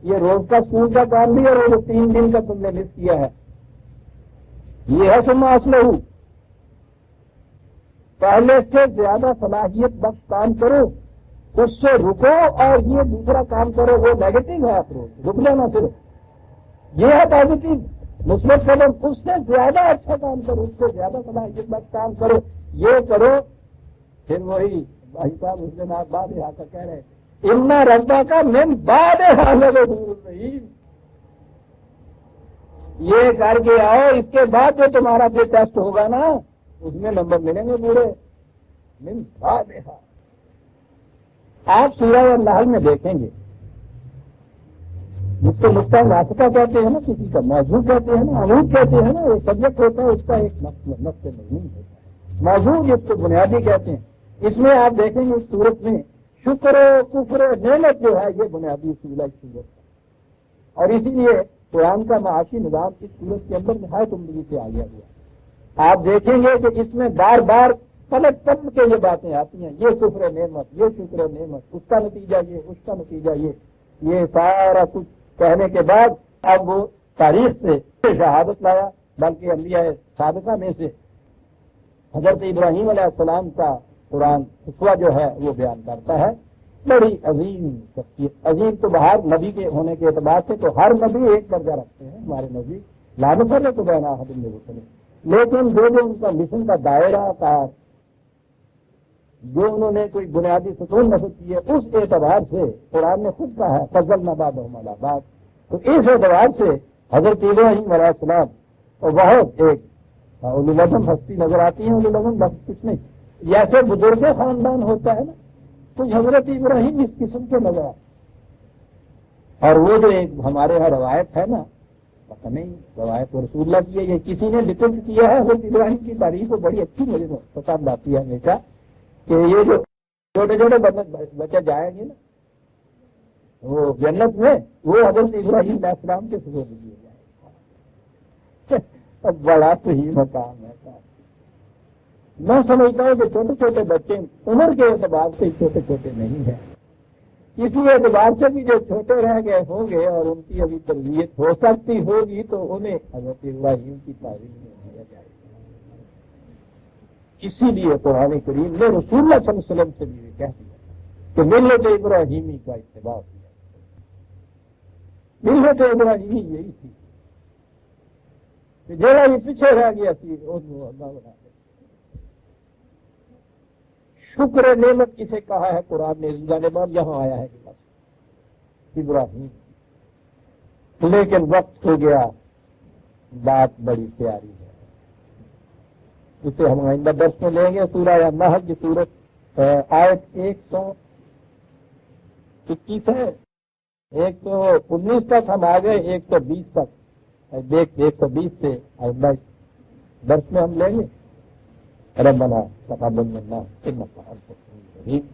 یہ روز کا اسکول کا کام بھی اور وہ 3 دن کا تم نے مس کیا ہے، یہ ہے ثم اصلہ، پہلے سے زیادہ صلاحیت بخش کام کرو، اس سے رکو اور یہ دوسرا کام کرو، وہ نیگیٹو ہے اپروچ، رک جانا صرف، یہ ہے پازیٹو مثبت قدم، اس سے زیادہ اچھا کام کرو، اس سے زیادہ صلاحیت بخش کام کرو، یہ کرو، پھر وہی بھائی صاحب اس دن آپ بعد یہاں کا کہہ رہے ان ربک من بعد رحیم، یہ کر کے آؤ، اس کے بعد جو تمہارا جو ٹیسٹ ہوگا نا اس میں نمبر ملیں گے پورے، من بعد۔ آپ سورہ النحل میں دیکھیں گے جس کو نقطہ ناسکہ کہتے ہیں نا، کسی کا موضوع کہتے ہیں نا، عمود کہتے ہیں نا، ایک سبجیکٹ ہوتا ہے، اس کا ایک نقطہ مضمون ہوتا ہے، موضوع جس کو بنیادی کہتے ہیں، اس میں آپ دیکھیں گے اس صورت میں شکر و کفر و نعمت جو ہے یہ بنیادی اصول ہے اس صورت کا، اور اسی لیے قرآن کا معاشی نظام اس صورت کے اندر نہایت عمدگی سے آ گیا ہوا، آپ دیکھیں گے کہ اس میں بار بار پلٹ پلٹ کے یہ باتیں آتی ہیں، یہ کفر نعمت، یہ شکر نعمت، اس کا نتیجہ یہ، اس کا نتیجہ یہ سارا کچھ کہنے کے بعد اب وہ تاریخ سے شہادت لایا، بلکہ انبیاء سابقہ میں سے حضرت ابراہیم علیہ السلام کا قرآن اسوہ جو ہے وہ بیان کرتا ہے، بڑی عظیم شخصیت، عظیم تو باہر نبی کے ہونے کے اعتبار سے تو ہر نبی ایک درجہ رکھتے ہیں ہمارے نبی، لا نفرق بین احد من رسلہ، لیکن جو ان کا مشن کا دائرہ کار، جو انہوں نے کوئی بنیادی ستون نصب کی ہے، اس اعتبار سے قرآن نے خود کہا ہے فضلنا بعضهم علی بعض، تو اس اعتبار سے حضرت ابراہیم علیہ السلام اور بہت ایک اولوالعزم ہستی نظر آتی ہیں، اولوالعزم بس کچھ نہیں، جیسے بزرگ خاندان ہوتا ہے نا، کچھ حضرت ابراہیم اس قسم کے نظر آتے، اور وہ جو ایک ہمارے یہاں روایت ہے نا، پتہ نہیں روایت رسول اللہ کی ہے، یہ کسی نے ڈپینڈ کیا ہے، حضرت ابراہیم کی تاریخ کو بڑی اچھی مجھے پسند آتی ہے ہمیشہ، کہ یہ جو چھوٹے چھوٹے بچے جائیں گے نا وہ جنت میں، وہ حضرت ابراہیم علیہ السلام کے سبب دیے جائیں گے، بڑا صحیح مقام ہے۔ میں سمجھتا ہوں کہ چھوٹے چھوٹے بچے عمر کے اعتبار سے چھوٹے چھوٹے نہیں ہیں، کسی اعتبار سے بھی جو چھوٹے رہ گئے ہوں گے اور ان کی ابھی تربیت ہو سکتی ہوگی تو انہیں حضرت ابراہیم کی تعریف میں دیا جائے گا، اسی لیے قرآن کریم نے رسول اللہ صلی اللہ علیہ وسلم سے بھی کہہ دیا کہ ملت ابراہیمی کا اتباع کیا، ملت ابراہیمی یہی تھی کہ جڑا یہ پیچھے رہ گیا تھی اللہ بنا دے۔ شکر نعمت کسے کہا ہے قرآن نے، جانبان یہاں آیا ہے کہ بس ابراہیم، لیکن وقت ہو گیا، بات بڑی پیاری ہے، اسے ہم آئندہ درس میں لیں گے۔ سورہ النحل کی سورت آیت 121 ہے، 119 تک ہم آ گئے، 120 تک دیکھ 120 سے آئندہ درس میں ہم لیں گے۔ ربنا تقبل منا انك انت السميع العليم